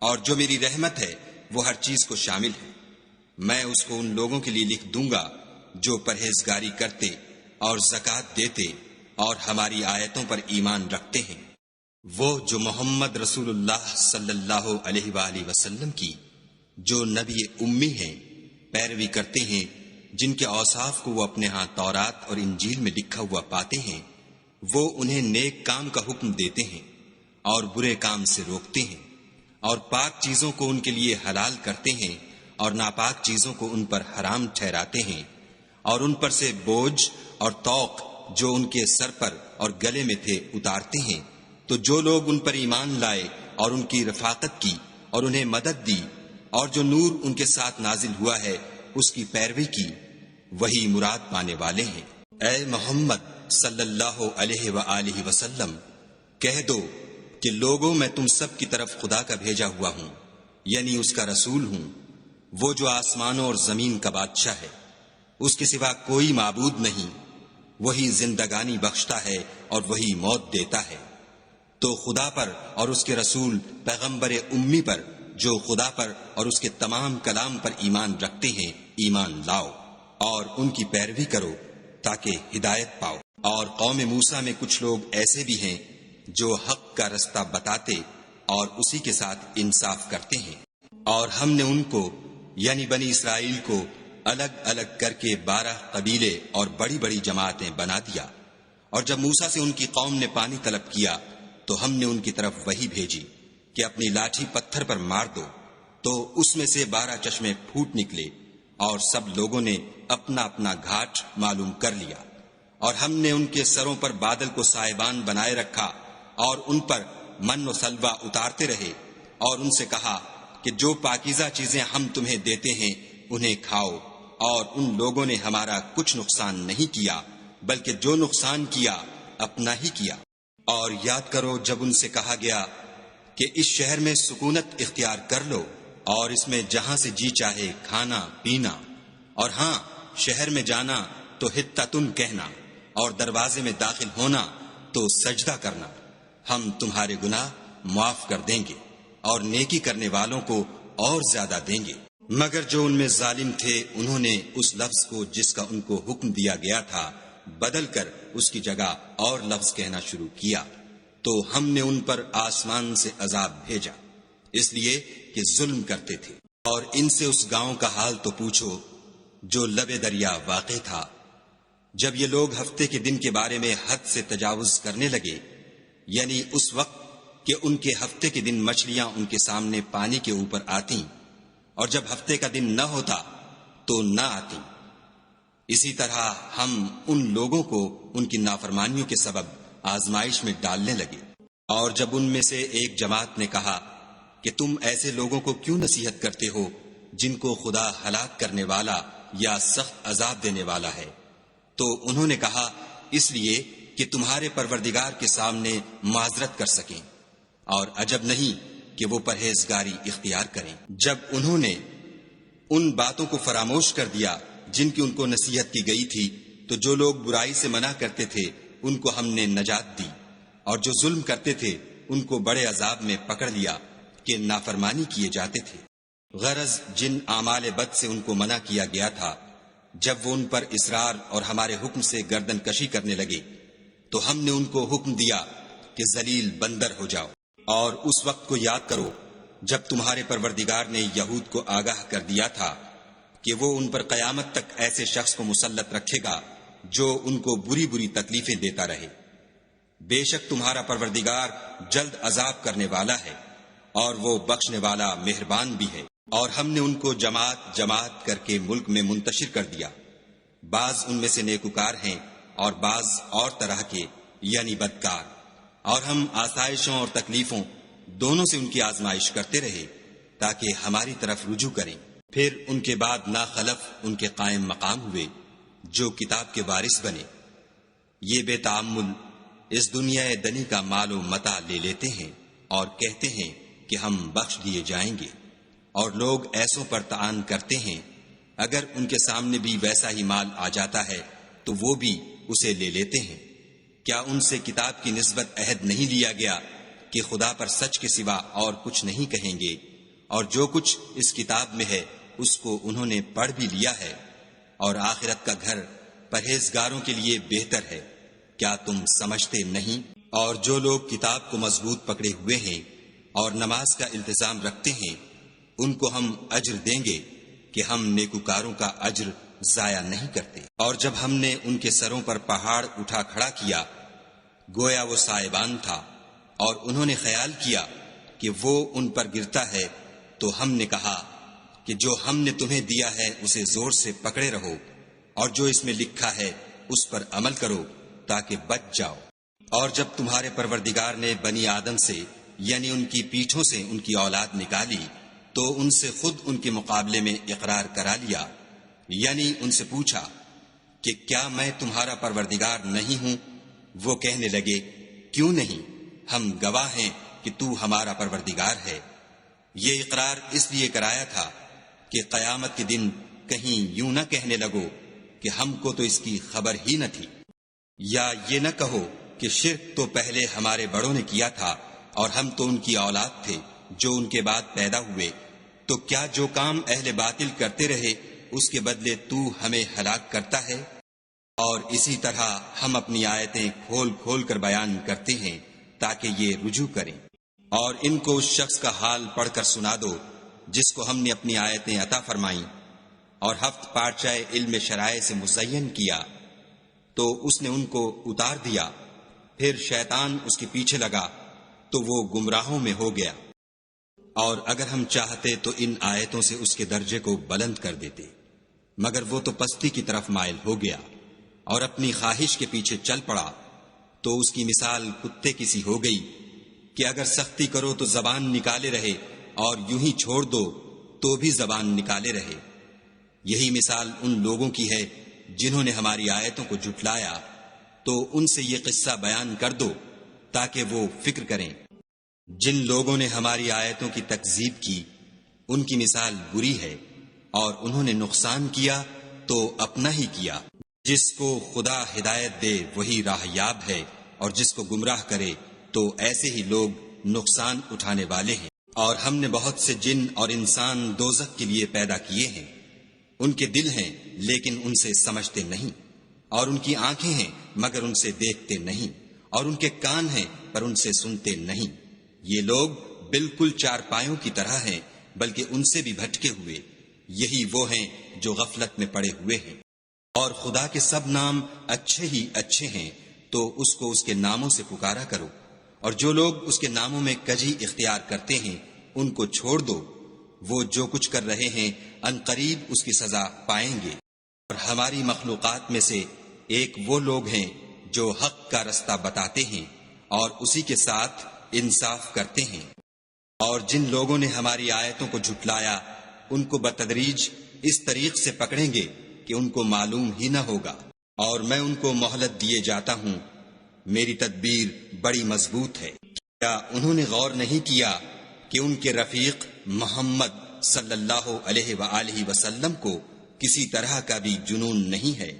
اور جو میری رحمت ہے وہ ہر چیز کو شامل ہے۔ میں اس کو ان لوگوں کے لیے لکھ دوں گا جو پرہیزگاری کرتے اور زکوٰۃ دیتے اور ہماری آیتوں پر ایمان رکھتے ہیں، وہ جو محمد رسول اللہ صلی اللہ علیہ وآلہ وسلم کی جو نبی امی ہیں پیروی کرتے ہیں، جن کے اوصاف کو وہ اپنے ہاں تورات اور انجیل میں لکھا ہوا پاتے ہیں۔ وہ انہیں نیک کام کا حکم دیتے ہیں اور برے کام سے روکتے ہیں، اور پاک چیزوں کو ان کے لیے حلال کرتے ہیں اور ناپاک چیزوں کو ان پر حرام ٹھہراتے ہیں، اور ان پر سے بوجھ اور طوق جو ان کے سر پر اور گلے میں تھے اتارتے ہیں۔ تو جو لوگ ان پر ایمان لائے اور ان کی رفاقت کی اور انہیں مدد دی، اور جو نور ان کے ساتھ نازل ہوا ہے اس کی پیروی کی، وہی مراد پانے والے ہیں۔ اے محمد صلی اللہ علیہ وآلہ وسلم، کہہ دو کہ لوگوں میں تم سب کی طرف خدا کا بھیجا ہوا ہوں، یعنی اس کا رسول ہوں، وہ جو آسمانوں اور زمین کا بادشاہ ہے، اس کے سوا کوئی معبود نہیں، وہی زندگانی بخشتا ہے اور وہی موت دیتا ہے۔ تو خدا پر اور اس کے رسول پیغمبر امی پر جو خدا پر اور اس کے تمام کلام پر ایمان رکھتے ہیں ایمان لاؤ، اور ان کی پیروی کرو تاکہ ہدایت پاؤ۔ اور قوم موسیٰ میں کچھ لوگ ایسے بھی ہیں جو حق کا رستہ بتاتے اور اسی کے ساتھ انصاف کرتے ہیں، اور ہم نے ان کو یعنی بنی اسرائیل کو الگ الگ کر کے 12 قبیلے اور بڑی بڑی جماعتیں بنا دیا۔ اور جب موسیٰ سے ان کی قوم نے پانی طلب کیا تو ہم نے ان کی طرف وحی بھیجی کہ اپنی لاٹھی پتھر پر مار دو، تو اس میں سے 12 چشمے پھوٹ نکلے، اور سب لوگوں نے اپنا اپنا گھاٹ معلوم کر لیا۔ اور ہم نے ان کے سروں پر بادل کو سائبان بنائے رکھا اور ان پر من و سلوہ اتارتے رہے، اور ان سے کہا کہ جو پاکیزہ چیزیں ہم تمہیں دیتے ہیں انہیں کھاؤ، اور ان لوگوں نے ہمارا کچھ نقصان نہیں کیا بلکہ جو نقصان کیا اپنا ہی کیا۔ اور یاد کرو جب ان سے کہا گیا کہ اس شہر میں سکونت اختیار کر لو اور اس میں جہاں سے جی چاہے کھانا پینا، اور ہاں شہر میں جانا تو حطتن کہنا، اور دروازے میں داخل ہونا تو سجدہ کرنا، ہم تمہارے گناہ معاف کر دیں گے اور نیکی کرنے والوں کو اور زیادہ دیں گے۔ مگر جو ان میں ظالم تھے انہوں نے اس لفظ کو جس کا ان کو حکم دیا گیا تھا بدل کر اس کی جگہ اور لفظ کہنا شروع کیا، تو ہم نے ان پر آسمان سے عذاب بھیجا اس لیے کہ ظلم کرتے تھے۔ اور ان سے اس گاؤں کا حال تو پوچھو جو لبے دریا واقع تھا۔ جب یہ لوگ ہفتے کے دن کے بارے میں حد سے تجاوز کرنے لگے، یعنی اس وقت کہ ان کے ہفتے کے دن مچھلیاں ان کے سامنے پانی کے اوپر آتیں، اور جب ہفتے کا دن نہ ہوتا تو نہ آتیں، اسی طرح ہم ان لوگوں کو ان کی نافرمانیوں کے سبب آزمائش میں ڈالنے لگے۔ اور جب ان میں سے ایک جماعت نے کہا کہ تم ایسے لوگوں کو کیوں نصیحت کرتے ہو جن کو خدا ہلاک کرنے والا یا سخت عذاب دینے والا ہے، تو انہوں نے کہا اس لیے کہ تمہارے پروردگار کے سامنے معذرت کر سکیں، اور عجب نہیں کہ وہ پرہیزگاری اختیار کریں۔ جب انہوں نے ان باتوں کو فراموش کر دیا جن کی ان کو نصیحت کی گئی تھی، تو جو لوگ برائی سے منع کرتے تھے ان کو ہم نے نجات دی، اور جو ظلم کرتے تھے ان کو بڑے عذاب میں پکڑ لیا کہ نافرمانی کیے جاتے تھے۔ غرض جن اعمال بد سے ان کو منع کیا گیا تھا، جب وہ ان پر اصرار اور ہمارے حکم سے گردن کشی کرنے لگے تو ہم نے ان کو حکم دیا کہ ذلیل بندر ہو جاؤ۔ اور اس وقت کو یاد کرو جب تمہارے پروردگار نے یہود کو آگاہ کر دیا تھا کہ وہ ان پر قیامت تک ایسے شخص کو مسلط رکھے گا جو ان کو بری بری تکلیفیں دیتا رہے۔ بے شک تمہارا پروردگار جلد عذاب کرنے والا ہے اور وہ بخشنے والا مہربان بھی ہے۔ اور ہم نے ان کو جماعت جماعت کر کے ملک میں منتشر کر دیا، بعض ان میں سے نیکوکار ہیں اور بعض اور طرح کے یعنی بدکار، اور ہم آسائشوں اور تکلیفوں دونوں سے ان کی آزمائش کرتے رہے تاکہ ہماری طرف رجوع کریں۔ پھر ان کے بعد ناخلف ان کے قائم مقام ہوئے جو کتاب کے وارث بنے۔ یہ بے تعمل اس دنیا دنی کا مال و متاع لے لیتے ہیں اور کہتے ہیں کہ ہم بخش دیے جائیں گے، اور لوگ ایسوں پر طعن کرتے ہیں، اگر ان کے سامنے بھی ویسا ہی مال آ جاتا ہے تو وہ بھی اسے لے لیتے ہیں۔ کیا ان سے کتاب کی نسبت عہد نہیں لیا گیا کہ خدا پر سچ کے سوا اور کچھ نہیں کہیں گے، اور جو کچھ اس کتاب میں ہے اس کو انہوں نے پڑھ بھی لیا ہے، اور آخرت کا گھر پرہیزگاروں کے لیے بہتر ہے، کیا تم سمجھتے نہیں؟ اور جو لوگ کتاب کو مضبوط پکڑے ہوئے ہیں اور نماز کا التزام رکھتے ہیں ان کو ہم اجر دیں گے کہ ہم نیکوکاروں کا اجر ضائع نہیں کرتے۔ اور جب ہم نے ان کے سروں پر پہاڑ اٹھا کھڑا کیا گویا وہ سائبان تھا، اور انہوں نے خیال کیا کہ وہ ان پر گرتا ہے، تو ہم نے کہا کہ جو ہم نے تمہیں دیا ہے اسے زور سے پکڑے رہو، اور جو اس میں لکھا ہے اس پر عمل کرو تاکہ بچ جاؤ۔ اور جب تمہارے پروردگار نے بنی آدم سے یعنی ان کی پیٹھوں سے ان کی اولاد نکالی تو ان سے خود ان کے مقابلے میں اقرار کرا لیا، یعنی ان سے پوچھا کہ کیا میں تمہارا پروردگار نہیں ہوں؟ وہ کہنے لگے کیوں نہیں، ہم گواہ ہیں کہ تو ہمارا پروردگار ہے۔ یہ اقرار اس لیے کرایا تھا کہ قیامت کے دن کہیں یوں نہ کہنے لگو کہ ہم کو تو اس کی خبر ہی نہ تھی، یا یہ نہ کہو کہ شرک تو پہلے ہمارے بڑوں نے کیا تھا اور ہم تو ان کی اولاد تھے جو ان کے بعد پیدا ہوئے، تو کیا جو کام اہل باطل کرتے رہے اس کے بدلے تو ہمیں ہلاک کرتا ہے؟ اور اسی طرح ہم اپنی آیتیں کھول کھول کر بیان کرتے ہیں تاکہ یہ رجوع کریں۔ اور ان کو اس شخص کا حال پڑھ کر سنا دو جس کو ہم نے اپنی آیتیں عطا فرمائیں اور ہفت پارچہ علم شرائع سے مزین کیا، تو اس نے ان کو اتار دیا، پھر شیطان اس کے پیچھے لگا تو وہ گمراہوں میں ہو گیا۔ اور اگر ہم چاہتے تو ان آیتوں سے اس کے درجے کو بلند کر دیتے، مگر وہ تو پستی کی طرف مائل ہو گیا اور اپنی خواہش کے پیچھے چل پڑا، تو اس کی مثال کتے کی سی ہو گئی کہ اگر سختی کرو تو زبان نکالے رہے اور یوں ہی چھوڑ دو تو بھی زبان نکالے رہے۔ یہی مثال ان لوگوں کی ہے جنہوں نے ہماری آیتوں کو جھٹلایا، تو ان سے یہ قصہ بیان کر دو تاکہ وہ فکر کریں۔ جن لوگوں نے ہماری آیتوں کی تکذیب کی ان کی مثال بری ہے، اور انہوں نے نقصان کیا تو اپنا ہی کیا۔ جس کو خدا ہدایت دے وہی راہ یاب ہے، اور جس کو گمراہ کرے تو ایسے ہی لوگ نقصان اٹھانے والے ہیں۔ اور ہم نے بہت سے جن اور انسان دوزخ کے لیے پیدا کیے ہیں، ان کے دل ہیں لیکن ان سے سمجھتے نہیں، اور ان کی آنکھیں ہیں مگر ان سے دیکھتے نہیں، اور ان کے کان ہیں پر ان سے سنتے نہیں۔ یہ لوگ بالکل چارپایوں کی طرح ہیں بلکہ ان سے بھی بھٹکے ہوئے، یہی وہ ہیں جو غفلت میں پڑے ہوئے ہیں۔ اور خدا کے سب نام اچھے ہی اچھے ہیں، تو اس کو اس کے ناموں سے پکارا کرو، اور جو لوگ اس کے ناموں میں کجی اختیار کرتے ہیں ان کو چھوڑ دو، وہ جو کچھ کر رہے ہیں ان قریب اس کی سزا پائیں گے۔ اور ہماری مخلوقات میں سے ایک وہ لوگ ہیں جو حق کا رستہ بتاتے ہیں اور اسی کے ساتھ انصاف کرتے ہیں۔ اور جن لوگوں نے ہماری آیتوں کو جھٹلایا ان کو بتدریج اس طریق سے پکڑیں گے کہ ان کو معلوم ہی نہ ہوگا، اور میں ان کو مہلت دیے جاتا ہوں میری تدبیر بڑی مضبوط ہے۔ کیا انہوں نے غور نہیں کیا کہ ان کے رفیق محمد صلی اللہ علیہ وآلہ وسلم کو کسی طرح کا بھی جنون نہیں ہے؟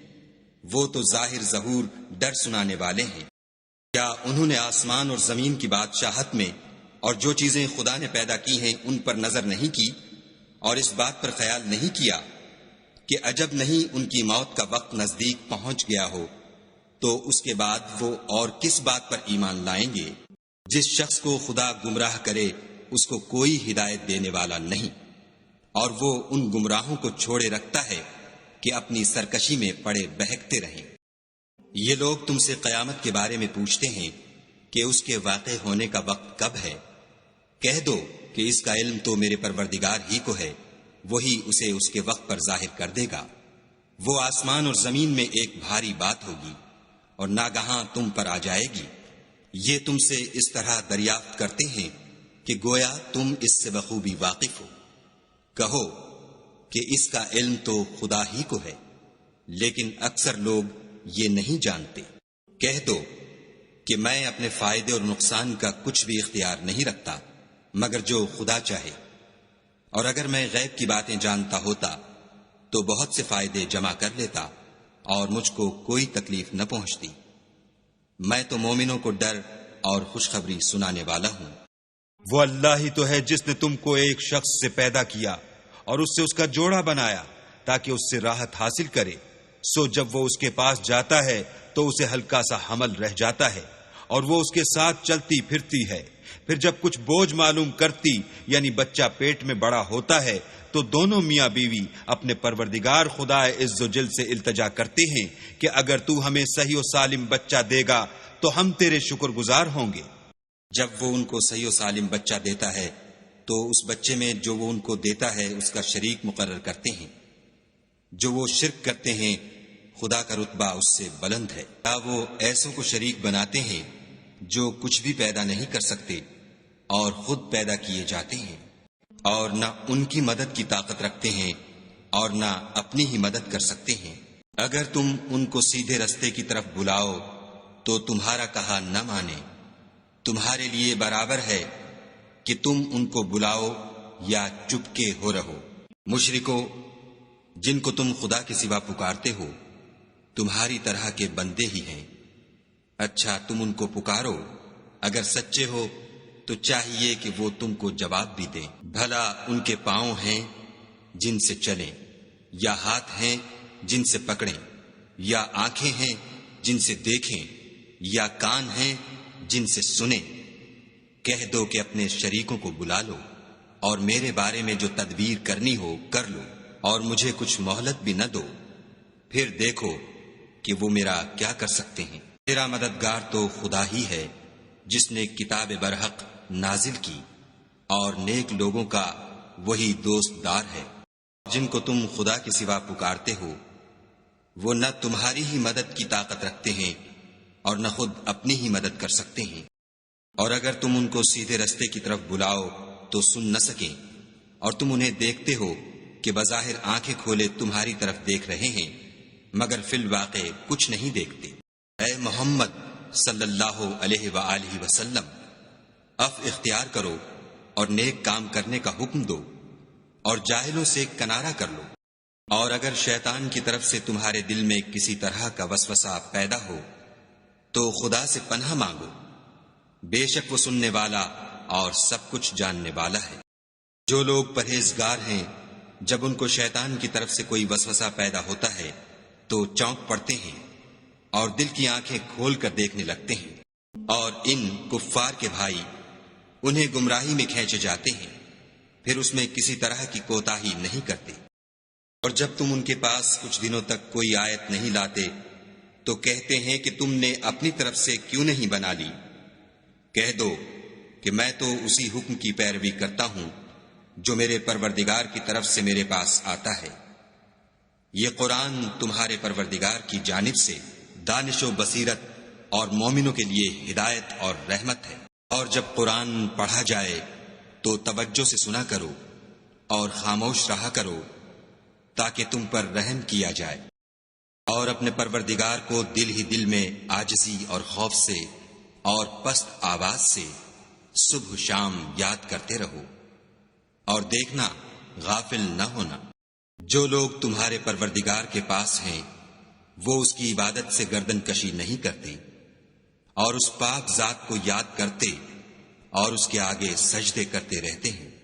وہ تو ظاہر ظہور ڈر سنانے والے ہیں۔ کیا انہوں نے آسمان اور زمین کی بادشاہت میں اور جو چیزیں خدا نے پیدا کی ہیں ان پر نظر نہیں کی، اور اس بات پر خیال نہیں کیا کہ عجب نہیں ان کی موت کا وقت نزدیک پہنچ گیا ہو، تو اس کے بعد وہ اور کس بات پر ایمان لائیں گے؟ جس شخص کو خدا گمراہ کرے اس کو کوئی ہدایت دینے والا نہیں، اور وہ ان گمراہوں کو چھوڑے رکھتا ہے کہ اپنی سرکشی میں پڑے بہکتے رہیں۔ یہ لوگ تم سے قیامت کے بارے میں پوچھتے ہیں کہ اس کے واقع ہونے کا وقت کب ہے؟ کہہ دو کہ اس کا علم تو میرے پروردگار ہی کو ہے، وہی اسے اس کے وقت پر ظاہر کر دے گا۔ وہ آسمان اور زمین میں ایک بھاری بات ہوگی اور ناگہاں تم پر آ جائے گی۔ یہ تم سے اس طرح دریافت کرتے ہیں کہ گویا تم اس سے بخوبی واقف ہو۔ کہو کہ اس کا علم تو خدا ہی کو ہے، لیکن اکثر لوگ یہ نہیں جانتے۔ کہہ دو کہ میں اپنے فائدے اور نقصان کا کچھ بھی اختیار نہیں رکھتا مگر جو خدا چاہے، اور اگر میں غیب کی باتیں جانتا ہوتا تو بہت سے فائدے جمع کر لیتا اور مجھ کو کوئی تکلیف نہ پہنچتی۔ میں تو مومنوں کو ڈر اور خوشخبری سنانے والا ہوں۔ وہ اللہ ہی تو ہے جس نے تم کو ایک شخص سے پیدا کیا اور اس سے اس کا جوڑا بنایا تاکہ اس سے راحت حاصل کرے، سو جب وہ اس کے پاس جاتا ہے تو اسے ہلکا سا حمل رہ جاتا ہے اور وہ اس کے ساتھ چلتی پھرتی ہے۔ پھر جب کچھ بوجھ معلوم کرتی یعنی بچہ پیٹ میں بڑا ہوتا ہے تو دونوں میاں بیوی اپنے پروردگار خدا عز و جل سے التجا کرتے ہیں کہ اگر تو ہمیں صحیح و سالم بچہ دے گا تو ہم تیرے شکر گزار ہوں گے۔ جب وہ ان کو صحیح و سالم بچہ دیتا ہے تو اس بچے میں جو وہ ان کو دیتا ہے اس کا شریک مقرر کرتے ہیں۔ جو وہ شرک کرتے ہیں خدا کا رتبہ اس سے بلند ہے۔ کیا وہ ایسوں کو شریک بناتے ہیں جو کچھ بھی پیدا نہیں کر سکتے اور خود پیدا کیے جاتے ہیں، اور نہ ان کی مدد کی طاقت رکھتے ہیں اور نہ اپنی ہی مدد کر سکتے ہیں۔ اگر تم ان کو سیدھے رستے کی طرف بلاؤ تو تمہارا کہا نہ مانے۔ تمہارے لیے برابر ہے کہ تم ان کو بلاؤ یا چپکے ہو رہو۔ مشرکو، جن کو تم خدا کے سوا پکارتے ہو تمہاری طرح کے بندے ہی ہیں۔ اچھا تم ان کو پکارو، اگر سچے ہو تو چاہیے کہ وہ تم کو جواب بھی دیں۔ بھلا ان کے پاؤں ہیں جن سے چلیں، یا ہاتھ ہیں جن سے پکڑیں، یا آنکھیں ہیں جن سے دیکھیں، یا کان ہیں جن سے سنیں؟ کہہ دو کہ اپنے شریکوں کو بلا لو اور میرے بارے میں جو تدبیر کرنی ہو کر لو، اور مجھے کچھ مہلت بھی نہ دو، پھر دیکھو کہ وہ میرا کیا کر سکتے ہیں۔ میرا مددگار تو خدا ہی ہے جس نے کتاب برحق نازل کی، اور نیک لوگوں کا وہی دوست دار ہے۔ جن کو تم خدا کے سوا پکارتے ہو وہ نہ تمہاری ہی مدد کی طاقت رکھتے ہیں اور نہ خود اپنی ہی مدد کر سکتے ہیں، اور اگر تم ان کو سیدھے رستے کی طرف بلاؤ تو سن نہ سکیں، اور تم انہیں دیکھتے ہو کہ بظاہر آنکھیں کھولے تمہاری طرف دیکھ رہے ہیں مگر فی الواقع کچھ نہیں دیکھتے۔ اے محمد صلی اللہ علیہ وآلہ وسلم، عفو اختیار کرو اور نیک کام کرنے کا حکم دو اور جاہلوں سے کنارہ کر لو، اور اگر شیطان کی طرف سے تمہارے دل میں کسی طرح کا وسوسہ پیدا ہو تو خدا سے پناہ مانگو، بے شک وہ سننے والا اور سب کچھ جاننے والا ہے۔ جو لوگ پرہیزگار ہیں جب ان کو شیطان کی طرف سے کوئی وسوسہ پیدا ہوتا ہے تو چونک پڑتے ہیں اور دل کی آنکھیں کھول کر دیکھنے لگتے ہیں، اور ان کفار کے بھائی انہیں گمراہی میں کھینچے جاتے ہیں، پھر اس میں کسی طرح کی کوتاہی نہیں کرتے۔ اور جب تم ان کے پاس کچھ دنوں تک کوئی آیت نہیں لاتے تو کہتے ہیں کہ تم نے اپنی طرف سے کیوں نہیں بنا لی۔ کہہ دو کہ میں تو اسی حکم کی پیروی کرتا ہوں جو میرے پروردگار کی طرف سے میرے پاس آتا ہے۔ یہ قرآن تمہارے پروردگار کی جانب سے دانش و بصیرت اور مومنوں کے لیے ہدایت اور رحمت ہے۔ اور جب قرآن پڑھا جائے تو توجہ سے سنا کرو اور خاموش رہا کرو تاکہ تم پر رحم کیا جائے۔ اور اپنے پروردگار کو دل ہی دل میں عاجزی اور خوف سے اور پست آواز سے صبح شام یاد کرتے رہو، اور دیکھنا غافل نہ ہونا۔ جو لوگ تمہارے پروردگار کے پاس ہیں وہ اس کی عبادت سے گردن کشی نہیں کرتے اور اس پاک ذات کو یاد کرتے اور اس کے آگے سجدے کرتے رہتے ہیں۔